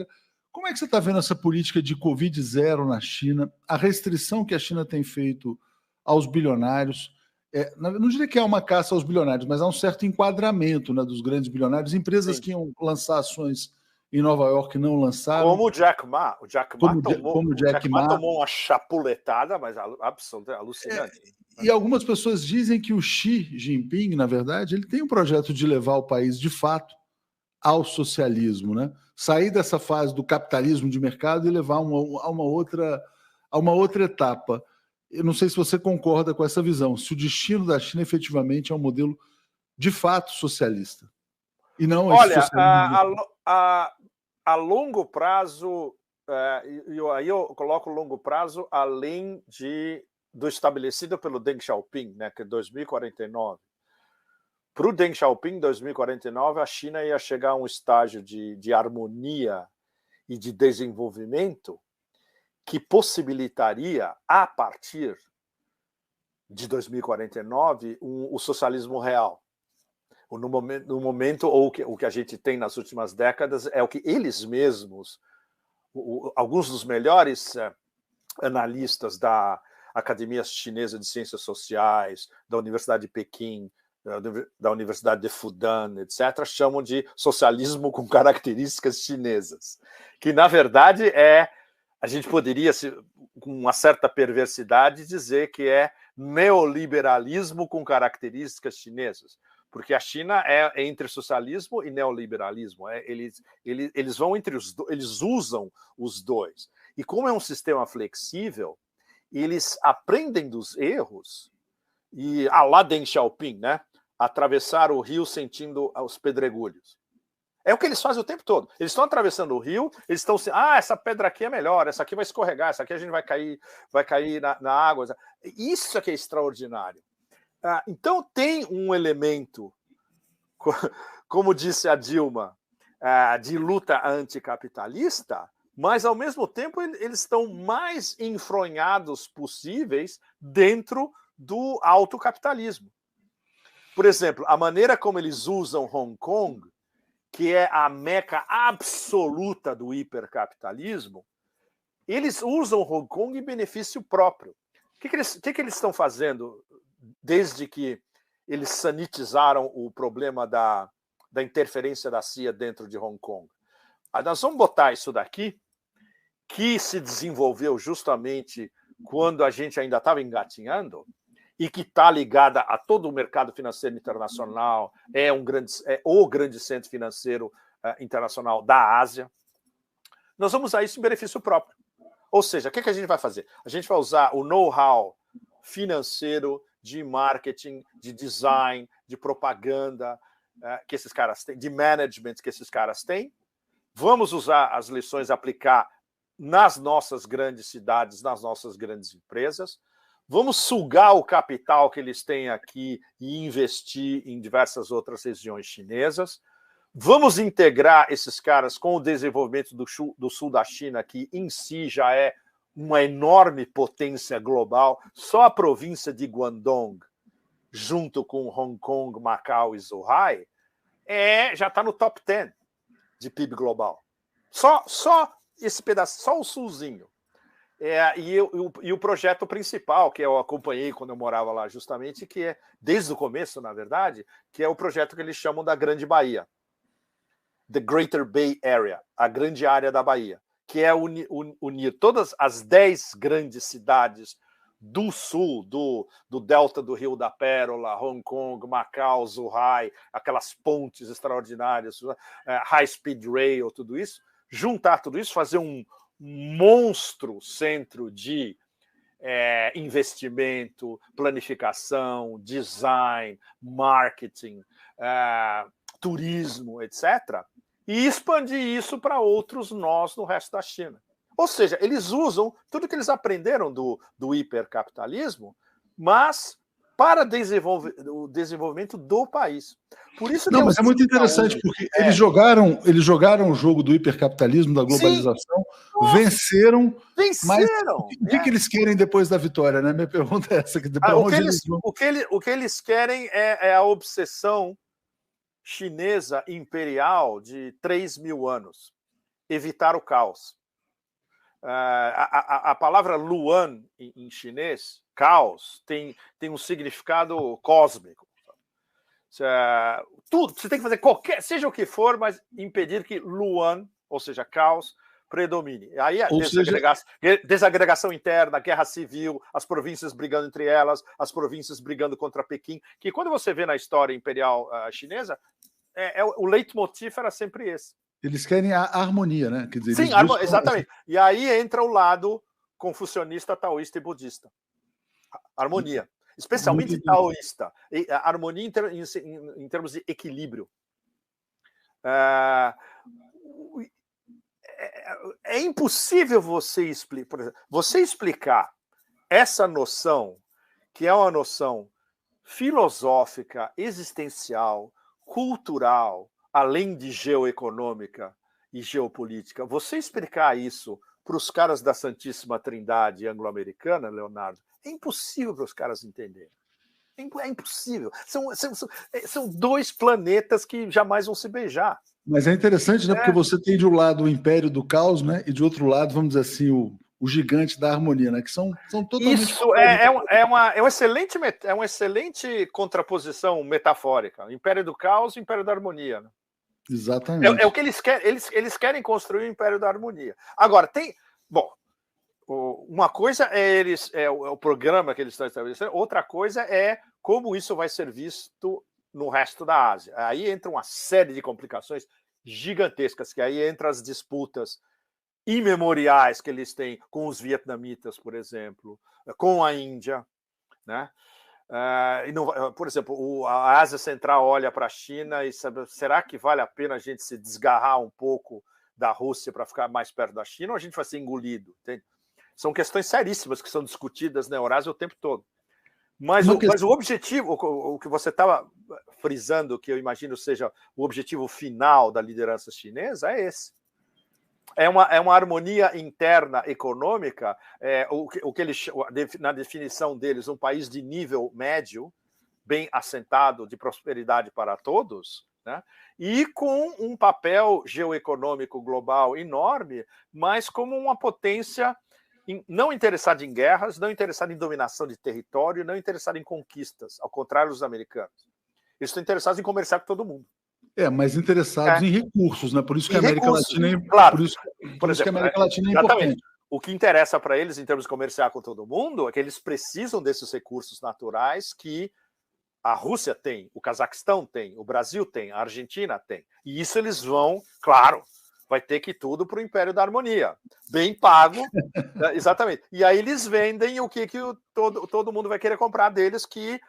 Como é que você está vendo essa política de Covid zero na China, a restrição que a China tem feito aos bilionários? Não diria que é uma caça aos bilionários, mas há um certo enquadramento, né, dos grandes bilionários. Empresas que iam lançar ações em Nova York não lançaram. Como o Jack Ma. O Jack Ma tomou uma chapuletada, mas absolutamente alucinante. E algumas pessoas dizem que o Xi Jinping, na verdade, ele tem um projeto de levar o país, de fato, ao socialismo, né? Sair dessa fase do capitalismo de mercado e levar a uma outra etapa. Eu não sei se você concorda com essa visão, se o destino da China efetivamente é um modelo de fato socialista. E não olha, esse socialismo... a longo prazo, aí eu coloco longo prazo além do estabelecido pelo Deng Xiaoping, né, que é 2049. Para o Deng Xiaoping, em 2049, a China ia chegar a um estágio de harmonia e de desenvolvimento que possibilitaria, a partir de 2049, o socialismo real. No momento, ou o que a gente tem nas últimas décadas, é o que eles mesmos, alguns dos melhores analistas da Academia Chinesa de Ciências Sociais, da Universidade de Pequim, da Universidade de Fudan, etc., chamam de socialismo com características chinesas, que, na verdade, a gente poderia, com uma certa perversidade, dizer que é neoliberalismo com características chinesas, porque a China é entre socialismo e neoliberalismo. Eles vão entre os dois, eles usam os dois. E como é um sistema flexível, eles aprendem dos erros, e lá Deng Xiaoping, né? Atravessar o rio sentindo os pedregulhos. É o que eles fazem o tempo todo. Eles estão atravessando o rio, eles estão assim, essa pedra aqui é melhor, essa aqui vai escorregar, essa aqui a gente vai cair na água. Isso é que é extraordinário. Então tem um elemento, como disse a Dilma, de luta anticapitalista, mas ao mesmo tempo eles estão mais enfronhados possíveis dentro do autocapitalismo. Por exemplo, a maneira como eles usam Hong Kong, que é a meca absoluta do hipercapitalismo, eles usam Hong Kong em benefício próprio. O que eles estão fazendo desde que eles sanitizaram o problema da interferência da CIA dentro de Hong Kong? Nós vamos botar isso daqui, que se desenvolveu justamente quando a gente ainda estava engatinhando, e que está ligada a todo o mercado financeiro internacional, é o grande centro financeiro internacional da Ásia. Nós vamos usar isso em benefício próprio. Ou seja, o que a gente vai fazer? A gente vai usar o know-how financeiro, de marketing, de design, de propaganda que esses caras têm, de management que esses caras têm. Vamos usar as lições, aplicar nas nossas grandes cidades, nas nossas grandes empresas. Vamos sugar o capital que eles têm aqui e investir em diversas outras regiões chinesas. Vamos integrar esses caras com o desenvolvimento do sul da China, que em si já é uma enorme potência global. Só a província de Guangdong, junto com Hong Kong, Macau e Zhuhai, já está no top 10 de PIB global. Só esse pedaço, só o sulzinho. E o projeto principal, que eu acompanhei quando eu morava lá justamente, que é, desde o começo, na verdade, que é o projeto que eles chamam da Grande Bahia. The Greater Bay Area, a grande área da Bahia, que é unir todas as 10 grandes cidades do sul, do delta do Rio da Pérola, Hong Kong, Macau, Zhuhai, aquelas pontes extraordinárias, high speed rail, tudo isso, juntar tudo isso, fazer um monstro centro de investimento, planificação, design, marketing, turismo, etc., e expandir isso para outros nós no resto da China. Ou seja, eles usam tudo que eles aprenderam do hipercapitalismo, mas para o desenvolvimento do país. Por isso que mas é muito interessante, porque eles jogaram o jogo do hipercapitalismo, da globalização, venceram. Mas o que eles querem depois da vitória? Né? Minha pergunta é essa. O que eles querem é a obsessão chinesa imperial de 3.000 anos. evitar o caos. A palavra Luan, em chinês, caos, tem um significado cósmico. Tudo, você tem que fazer seja o que for, mas impedir que Luan, ou seja, caos, predomine. Aí a desagregação interna, guerra civil, as províncias brigando entre elas, as províncias brigando contra Pequim, que quando você vê na história imperial chinesa, o leitmotiv era sempre esse. Eles querem a harmonia, né? Quer dizer, sim, exatamente. E aí entra o lado confucionista, taoísta e budista. Harmonia. Especialmente taoísta. Harmonia em termos de equilíbrio. É impossível você explicar, por exemplo, explicar essa noção, que é uma noção filosófica, existencial, cultural, além de geoeconômica e geopolítica, você explicar isso para os caras da Santíssima Trindade anglo-americana, Leonardo, é impossível para os caras entenderem. É impossível. São dois planetas que jamais vão se beijar. Mas é interessante, né? Porque você tem de um lado o Império do Caos, né? E de outro lado, vamos dizer assim, o gigante da harmonia, né? Que são totalmente... Isso é uma excelente contraposição metafórica. Império do Caos e Império da Harmonia. Né? Exatamente. É o que eles querem. Eles querem construir o Império da Harmonia. Agora, uma coisa é o programa que eles estão estabelecendo, outra coisa é como isso vai ser visto no resto da Ásia. Aí entra uma série de complicações gigantescas, que aí entra as disputas imemoriais que eles têm com os vietnamitas, por exemplo, com a Índia, né? Por exemplo, a Ásia Central olha para a China e sabe, será que vale a pena a gente se desgarrar um pouco da Rússia para ficar mais perto da China ou a gente vai ser engolido? Entende? São questões seríssimas que são discutidas na Eurásia o tempo todo. Mas o objetivo, o que você estava frisando, que eu imagino seja o objetivo final da liderança chinesa, é esse. É uma harmonia interna econômica, o que eles, na definição deles, um país de nível médio, bem assentado, de prosperidade para todos, né? E com um papel geoeconômico global enorme, mas como uma potência não interessada em guerras, não interessada em dominação de território, não interessada em conquistas, ao contrário dos americanos. Eles estão interessados em comerciar com todo mundo. Mas interessados em recursos, né? Por isso que a América Latina é, claro. Por isso que a América Latina é importante. O que interessa para eles, em termos de comerciar com todo mundo, é que eles precisam desses recursos naturais que a Rússia tem, o Cazaquistão tem, o Brasil tem, a Argentina tem. E isso eles vão, claro, vai ter que ir tudo para o Império da Harmonia. Bem pago, exatamente. E aí eles vendem o que todo mundo vai querer comprar deles, que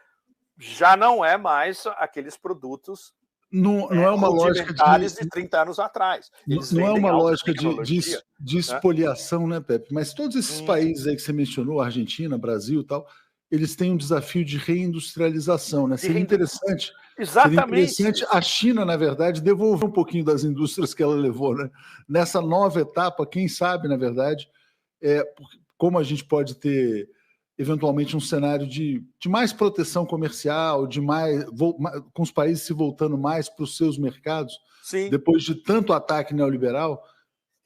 já não é mais aqueles produtos não é uma lógica de 30 anos atrás. Não é uma lógica de espoliação, né, Pepe? Mas todos esses países aí que você mencionou, Argentina, Brasil e tal, eles têm um desafio de reindustrialização, né? Seria interessante a China, na verdade, devolver um pouquinho das indústrias que ela levou, né? Nessa nova etapa, quem sabe, na verdade, como a gente pode ter eventualmente um cenário de mais proteção comercial, com os países se voltando mais para os seus mercados, sim, depois de tanto ataque neoliberal,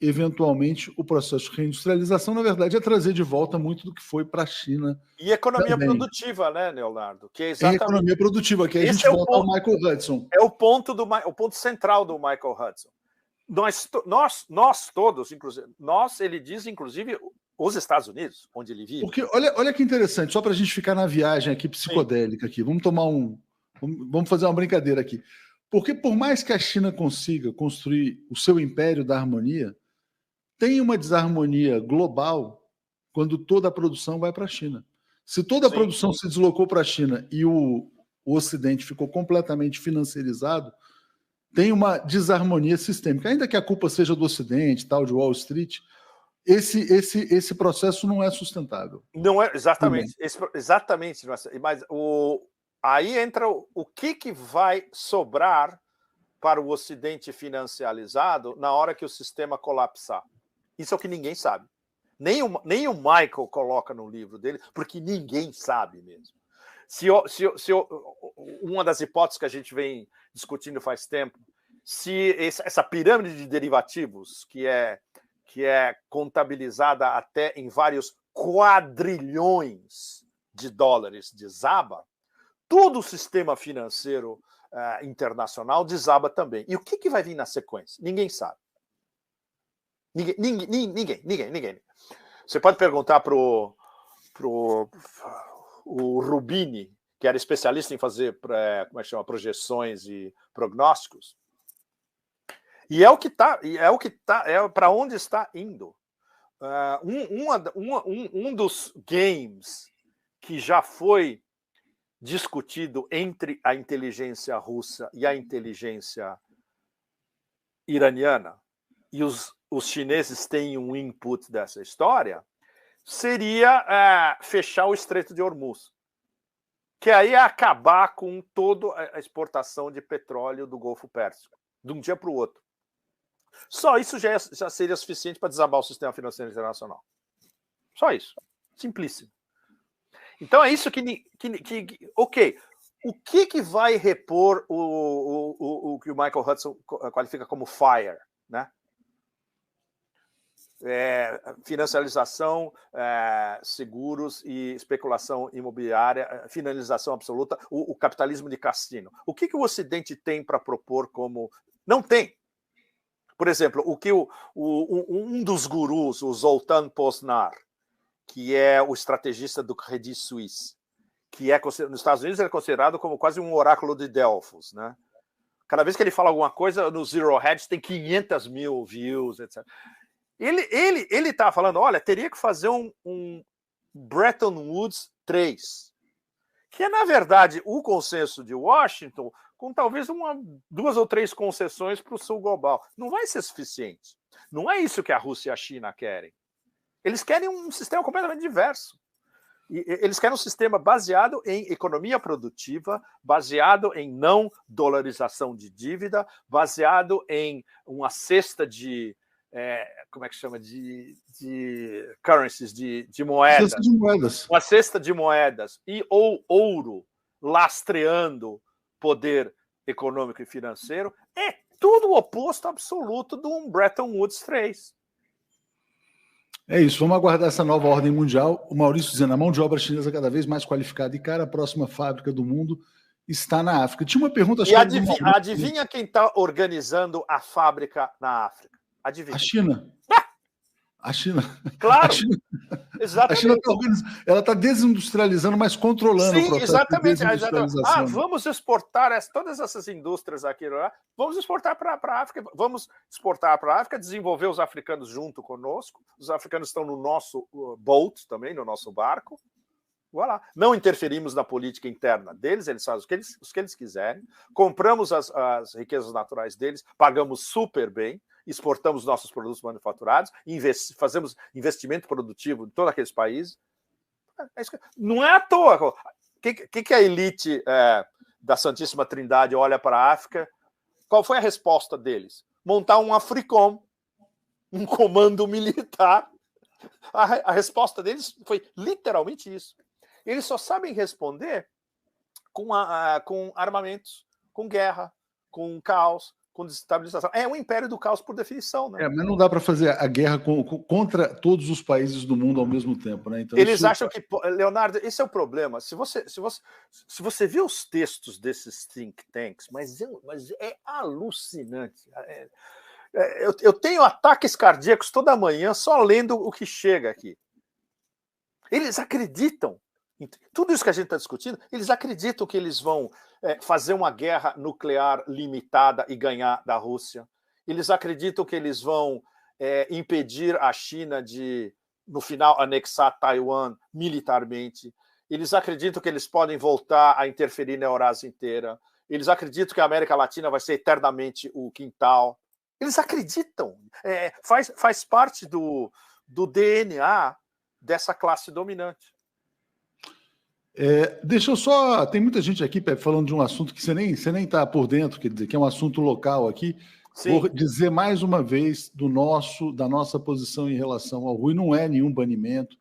eventualmente o processo de reindustrialização, na verdade, é trazer de volta muito do que foi para a China. E economia produtiva, né, Leonardo? Que é exatamente... economia produtiva, que aí a gente volta ao Michael Hudson. É o ponto central do Michael Hudson. Nós todos, inclusive, ele diz, inclusive, os Estados Unidos, onde ele vive. Porque olha que interessante, só para a gente ficar na viagem aqui psicodélica aqui, vamos fazer uma brincadeira aqui. Porque por mais que a China consiga construir o seu império da harmonia, tem uma desarmonia global quando toda a produção vai para a China. Se toda a produção se deslocou para a China e o Ocidente ficou completamente financiarizado, tem uma desarmonia sistêmica. Ainda que a culpa seja do Ocidente, tal, de Wall Street, esse processo não é sustentável. Não é, exatamente. Exatamente. Mas aí entra o que vai sobrar para o Ocidente financiarizado na hora que o sistema colapsar. Isso é o que ninguém sabe. Nem o Michael coloca no livro dele, porque ninguém sabe mesmo. Uma das hipóteses que a gente vem discutindo faz tempo se essa pirâmide de derivativos, que é contabilizada até em vários quadrilhões de dólares, desaba, todo o sistema financeiro internacional desaba também. E o que vai vir na sequência? Ninguém sabe. Ninguém. Você pode perguntar para o Rubini, que era especialista em fazer projeções e prognósticos, e é para onde está indo. Um dos games que já foi discutido entre a inteligência russa e a inteligência iraniana, e os chineses têm um input dessa história, seria fechar o Estreito de Hormuz, que aí é acabar com toda a exportação de petróleo do Golfo Pérsico, de um dia para o outro. Só isso já seria suficiente para desabar o sistema financeiro internacional. Só isso. Simplíssimo. Então é isso ok. O que vai repor o que o Michael Hudson qualifica como FIRE, né? Financiarização, seguros e especulação imobiliária, finalização absoluta, o capitalismo de cassino. O que o Ocidente tem para propor como... Não tem. Por exemplo, um dos gurus, o Zoltan Poznar, que é o estrategista do Credit Suisse, que nos Estados Unidos ele é considerado como quase um oráculo de Delfos, né? Cada vez que ele fala alguma coisa, no Zero Hedge tem 500 mil views, etc. Ele está falando, olha, teria que fazer um Bretton Woods 3, que é, na verdade, o consenso de Washington, com talvez 2 ou 3 concessões para o sul global. Não vai ser suficiente. Não é isso que a Rússia e a China querem. Eles querem um sistema completamente diverso. Eles querem um sistema baseado em economia produtiva, baseado em não dolarização de dívida, baseado em uma cesta de... como é que chama? De currencies, de moedas. Cesta de moedas. Uma cesta de moedas ou ouro lastreando poder econômico e financeiro, é tudo o oposto absoluto de um Bretton Woods 3. É isso, vamos aguardar essa nova ordem mundial. O Maurício dizendo, a mão de obra chinesa cada vez mais qualificada e cara, a próxima fábrica do mundo está na África. Tinha uma pergunta... E adivinha quem está organizando a fábrica na África? Adivinha. A China. A China. Claro. Exatamente. A China ela está desindustrializando, mas controlando o processo. Exatamente. Vamos exportar todas essas indústrias aqui, vamos exportar para a África, vamos exportar para a África, desenvolver os africanos junto conosco. Os africanos estão no nosso boat também, no nosso barco. Voilà. Não interferimos na política interna deles, eles fazem o que eles quiserem, compramos as riquezas naturais deles, pagamos super bem, exportamos nossos produtos manufaturados, fazemos investimento produtivo em todos aqueles países. Não é à toa. O que a elite da Santíssima Trindade olha para a África? Qual foi a resposta deles? Montar um Africom, um comando militar. A resposta deles foi literalmente isso. Eles só sabem responder com armamentos, com guerra, com caos, com desestabilização. É um império do caos por definição, né? Mas não dá para fazer a guerra contra todos os países do mundo ao mesmo tempo, né? Então, eles acham que... Leonardo, esse é o problema. Se você vê os textos desses think tanks, mas é alucinante. Eu tenho ataques cardíacos toda manhã só lendo o que chega aqui. Eles acreditam. Tudo isso que a gente está discutindo, eles acreditam que eles vão fazer uma guerra nuclear limitada e ganhar da Rússia. Eles acreditam que eles vão impedir a China de, no final, anexar Taiwan militarmente. Eles acreditam que eles podem voltar a interferir na Eurásia inteira. Eles acreditam que a América Latina vai ser eternamente o quintal. Eles acreditam. Faz parte do DNA dessa classe dominante. Deixa eu só... Tem muita gente aqui, Pepe, falando de um assunto que você nem está por dentro, quer dizer, que é um assunto local aqui. Sim. Vou dizer mais uma vez da nossa posição em relação ao Rui. Não é nenhum banimento,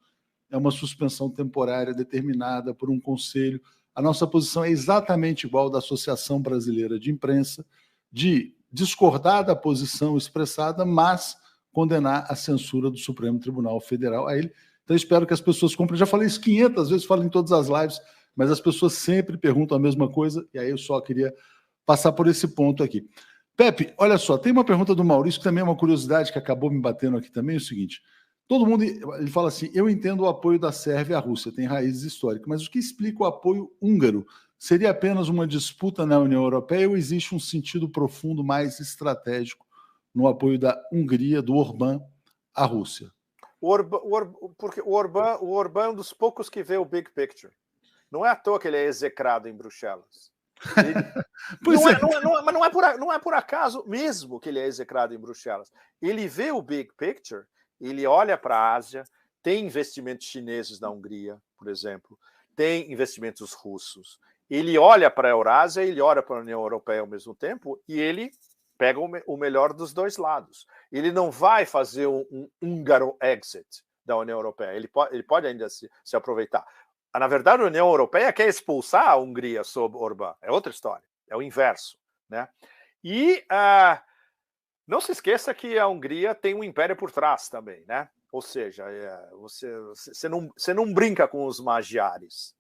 é uma suspensão temporária determinada por um conselho. A nossa posição é exatamente igual da Associação Brasileira de Imprensa, de discordar da posição expressada, mas condenar a censura do Supremo Tribunal Federal a ele. Então, espero que as pessoas comprem. Já falei isso 500 vezes, falo em todas as lives, mas as pessoas sempre perguntam a mesma coisa, e aí eu só queria passar por esse ponto aqui. Pepe, olha só, tem uma pergunta do Maurício, que também é uma curiosidade que acabou me batendo aqui também, é o seguinte: todo mundo, ele fala assim, eu entendo o apoio da Sérvia à Rússia, tem raízes históricas, mas o que explica o apoio húngaro? Seria apenas uma disputa na União Europeia ou existe um sentido profundo mais estratégico no apoio da Hungria, do Orbán, à Rússia? Porque o Orbán é um dos poucos que vê o big picture. Não é à toa que ele é execrado em Bruxelas. Não é por acaso mesmo que ele é execrado em Bruxelas. Ele vê o big picture, ele olha para a Ásia, tem investimentos chineses na Hungria, por exemplo, tem investimentos russos. Ele olha para a Eurásia, ele olha para a União Europeia ao mesmo tempo e ele pega o melhor dos dois lados. Ele não vai fazer um húngaro exit da União Europeia. Ele pode ainda se aproveitar. Na verdade, a União Europeia quer expulsar a Hungria sob Orbán. É outra história. É o inverso, né? E não se esqueça que a Hungria tem um império por trás também, né? Ou seja, você não brinca com os magiares.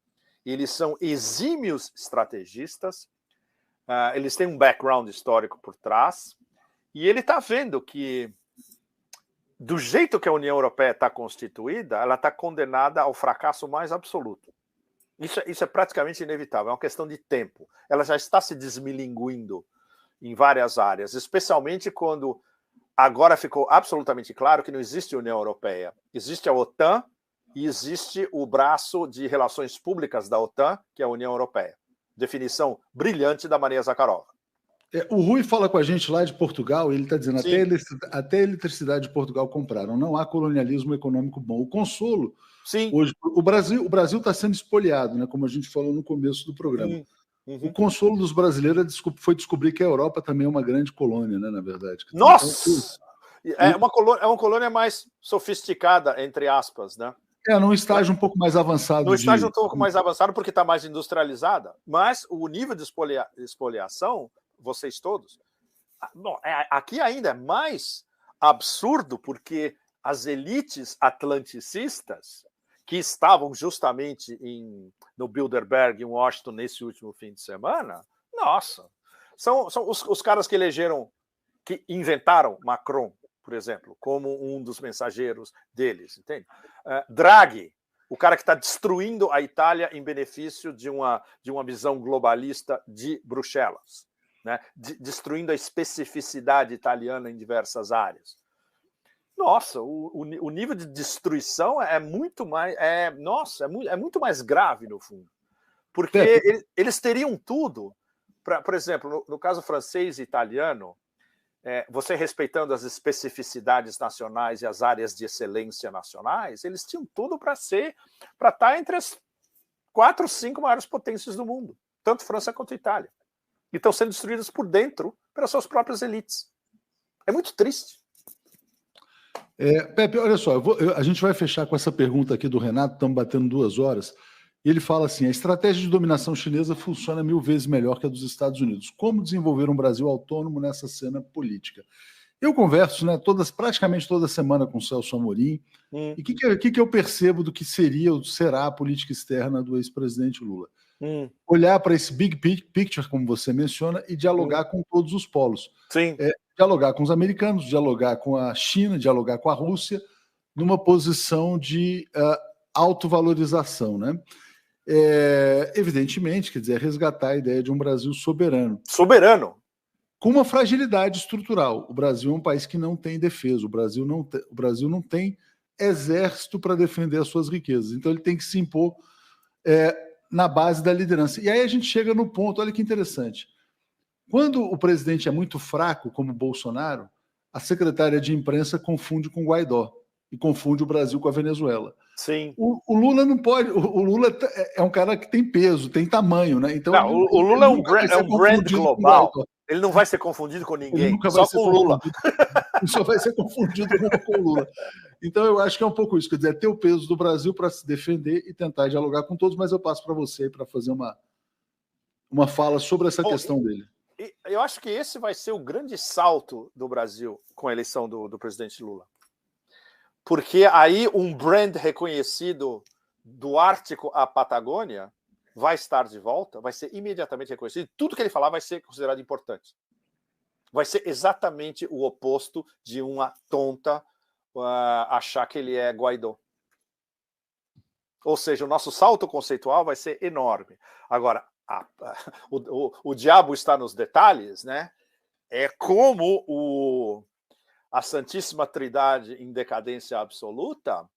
Eles são exímios estrategistas, eles têm um background histórico por trás, e ele está vendo que, do jeito que a União Europeia está constituída, ela está condenada ao fracasso mais absoluto. Isso é praticamente inevitável, é uma questão de tempo. Ela já está se desmilinguindo em várias áreas, especialmente quando agora ficou absolutamente claro que não existe União Europeia. Existe a OTAN e existe o braço de relações públicas da OTAN, que é a União Europeia. Definição brilhante da Maria Zakharova. O Rui fala com a gente lá de Portugal, e ele está dizendo, até a eletricidade de Portugal compraram, não há colonialismo econômico bom. O consolo, sim, hoje, o Brasil está sendo espoliado, né, como a gente falou no começo do programa. Uhum. O consolo dos brasileiros foi descobrir que a Europa também é uma grande colônia, né, na verdade. Nossa! É uma colônia mais sofisticada, entre aspas, né? Num estágio um pouco mais avançado. No estágio um pouco mais avançado, porque está mais industrializada, mas o nível de expoliação, vocês todos, aqui ainda é mais absurdo, porque as elites atlanticistas, que estavam justamente no Bilderberg, em Washington, nesse último fim de semana, nossa, são os caras que que inventaram Macron, por exemplo, como um dos mensageiros deles, entende? Draghi, o cara que está destruindo a Itália em benefício de uma visão globalista de Bruxelas, né? Destruindo a especificidade italiana em diversas áreas. Nossa, o nível de destruição é muito mais, é muito mais grave no fundo, porque eles teriam tudo, por exemplo, no caso francês e italiano, você respeitando as especificidades nacionais e as áreas de excelência nacionais, eles tinham tudo para estar entre as 4 ou 5 maiores potências do mundo, tanto França quanto Itália. E estão sendo destruídas por dentro pelas suas próprias elites. É muito triste. Pepe, olha só, a gente vai fechar com essa pergunta aqui do Renato, estamos batendo 2 horas, e ele fala assim, a estratégia de dominação chinesa funciona 1000 vezes melhor que a dos Estados Unidos. Como desenvolver um Brasil autônomo nessa cena política? Eu converso, né, praticamente toda semana com o Celso Amorim, e o que eu percebo do que seria ou será a política externa do ex-presidente Lula? Olhar para esse big picture, como você menciona, e dialogar com todos os polos. Sim. Dialogar com os americanos, dialogar com a China, dialogar com a Rússia, numa posição de autovalorização, né? Evidentemente, quer dizer, resgatar a ideia de um Brasil soberano. Soberano! Com uma fragilidade estrutural. O Brasil é um país que não tem defesa, o Brasil não tem exército para defender as suas riquezas. Então ele tem que se impor na base da liderança. E aí a gente chega no ponto, olha que interessante. Quando o presidente é muito fraco, como Bolsonaro, a secretária de imprensa confunde com Guaidó e confunde o Brasil com a Venezuela. Sim. O Lula não pode. O Lula é um cara que tem peso, tem tamanho, né? Então o Lula é um brand global. Ele não vai ser confundido com ninguém, só com o Lula. Ele só vai ser confundido com o Lula. Então eu acho que é um pouco isso, quer dizer, ter o peso do Brasil para se defender e tentar dialogar com todos, mas eu passo para você para fazer uma fala sobre essa questão dele. eu acho que esse vai ser o grande salto do Brasil com a eleição do presidente Lula. Porque aí um brand reconhecido do Ártico à Patagônia vai estar de volta, vai ser imediatamente reconhecido. Tudo que ele falar vai ser considerado importante. Vai ser exatamente o oposto de uma tonta achar que ele é Guaidó. Ou seja, o nosso salto conceitual vai ser enorme. Agora, o diabo está nos detalhes, né? É como a Santíssima Trindade em decadência absoluta,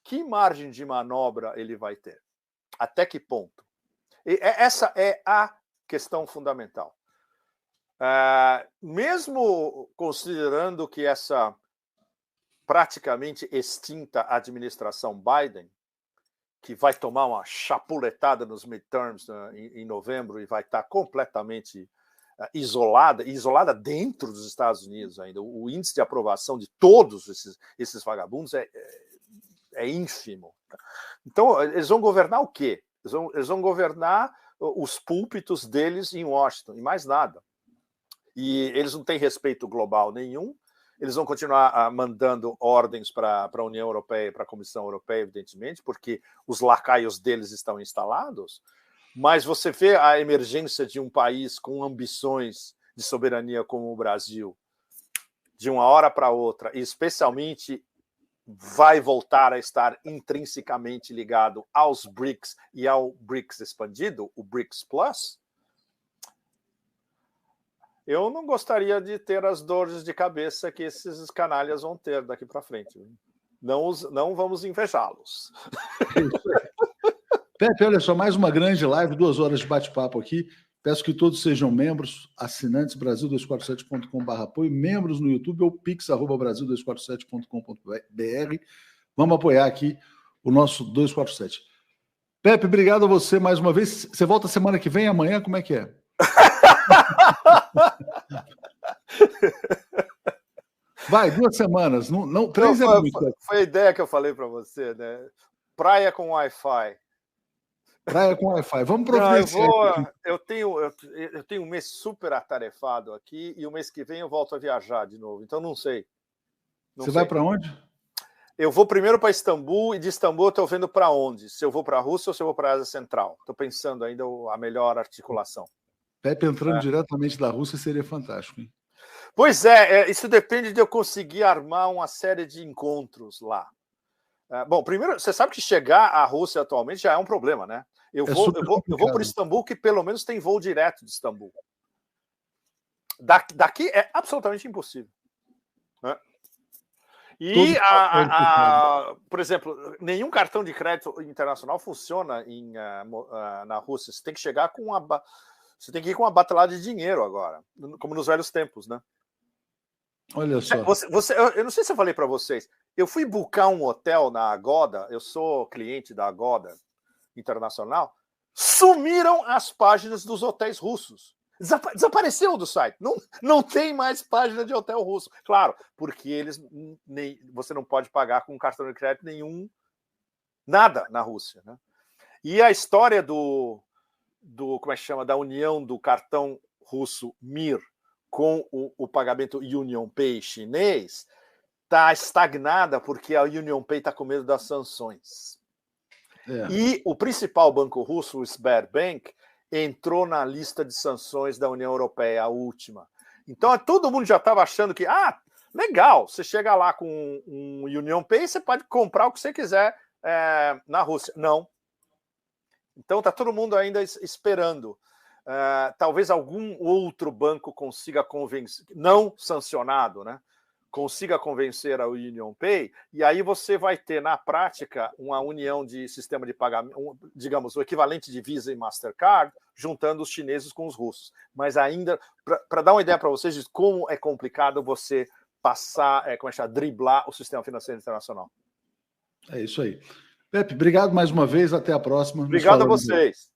que margem de manobra ele vai ter? Até que ponto? Essa é a questão fundamental. Mesmo considerando que essa praticamente extinta administração Biden, que vai tomar uma chapuletada nos midterms em novembro e vai estar completamente isolada dentro dos Estados Unidos ainda. O índice de aprovação de todos esses vagabundos é ínfimo. Então, eles vão governar o quê? Eles vão governar os púlpitos deles em Washington, e mais nada. E eles não têm respeito global nenhum, eles vão continuar mandando ordens para a União Europeia e para a Comissão Europeia, evidentemente, porque os lacaios deles estão instalados, mas você vê a emergência de um país com ambições de soberania como o Brasil, de uma hora para outra, e especialmente vai voltar a estar intrinsecamente ligado aos BRICS e ao BRICS expandido, o BRICS Plus. Eu não gostaria de ter as dores de cabeça que esses canalhas vão ter daqui para frente. Não vamos invejá-los. Pepe, olha só, mais uma grande live, 2 horas de bate-papo aqui. Peço que todos sejam membros, assinantes, Brasil247.com/apoio, membros no YouTube ou pix@brasil247.com.br. Vamos apoiar aqui o nosso 247. Pepe, obrigado a você mais uma vez. Você volta semana que vem, amanhã, como é que é? Vai, 2 semanas. Não 3 é muito. Foi a ideia que eu falei para você, né? Praia com Wi-Fi. Praia com Wi-Fi. Vamos providenciar. Eu tenho um mês super atarefado aqui e o mês que vem eu volto a viajar de novo. Então não sei. Você vai para onde? Eu vou primeiro para Istambul e de Istambul eu estou vendo para onde. Se eu vou para a Rússia ou se eu vou para a Ásia Central. Estou pensando ainda a melhor articulação. Pepe entrando diretamente da Rússia seria fantástico, hein? Pois é, isso depende de eu conseguir armar uma série de encontros lá. Bom, primeiro, você sabe que chegar à Rússia atualmente já é um problema, né? Eu vou para Istambul, que pelo menos tem voo direto de Istambul. Daqui é absolutamente impossível. Né? E, por exemplo, nenhum cartão de crédito internacional funciona na Rússia. Você tem que chegar com você tem que ir com uma batelada de dinheiro agora, como nos velhos tempos, né? Olha só. Eu não sei se eu falei para vocês. Eu fui buscar um hotel na Agoda. Eu sou cliente da Agoda Internacional. Sumiram as páginas dos hotéis russos. Desapareceu do site. Não tem mais página de hotel russo. Claro, porque você não pode pagar com cartão de crédito nenhum, nada na Rússia, né? E a história como é que chama, da união do cartão russo Mir com o pagamento UnionPay chinês está estagnada porque a UnionPay está com medo das sanções. E o principal banco russo, o Sberbank, entrou na lista de sanções da União Europeia, a última. Então, todo mundo já estava achando que, legal, você chega lá com um UnionPay, você pode comprar o que você quiser na Rússia. Não. Então, está todo mundo ainda esperando. Talvez algum outro banco consiga convencer, não sancionado, né? Consiga convencer a UnionPay, e aí você vai ter, na prática, uma união de sistema de pagamento, digamos, o equivalente de Visa e Mastercard, juntando os chineses com os russos. Mas ainda, para dar uma ideia para vocês de como é complicado você passar, driblar o sistema financeiro internacional. É isso aí. Pepe, obrigado mais uma vez, até a próxima. Obrigado a vocês.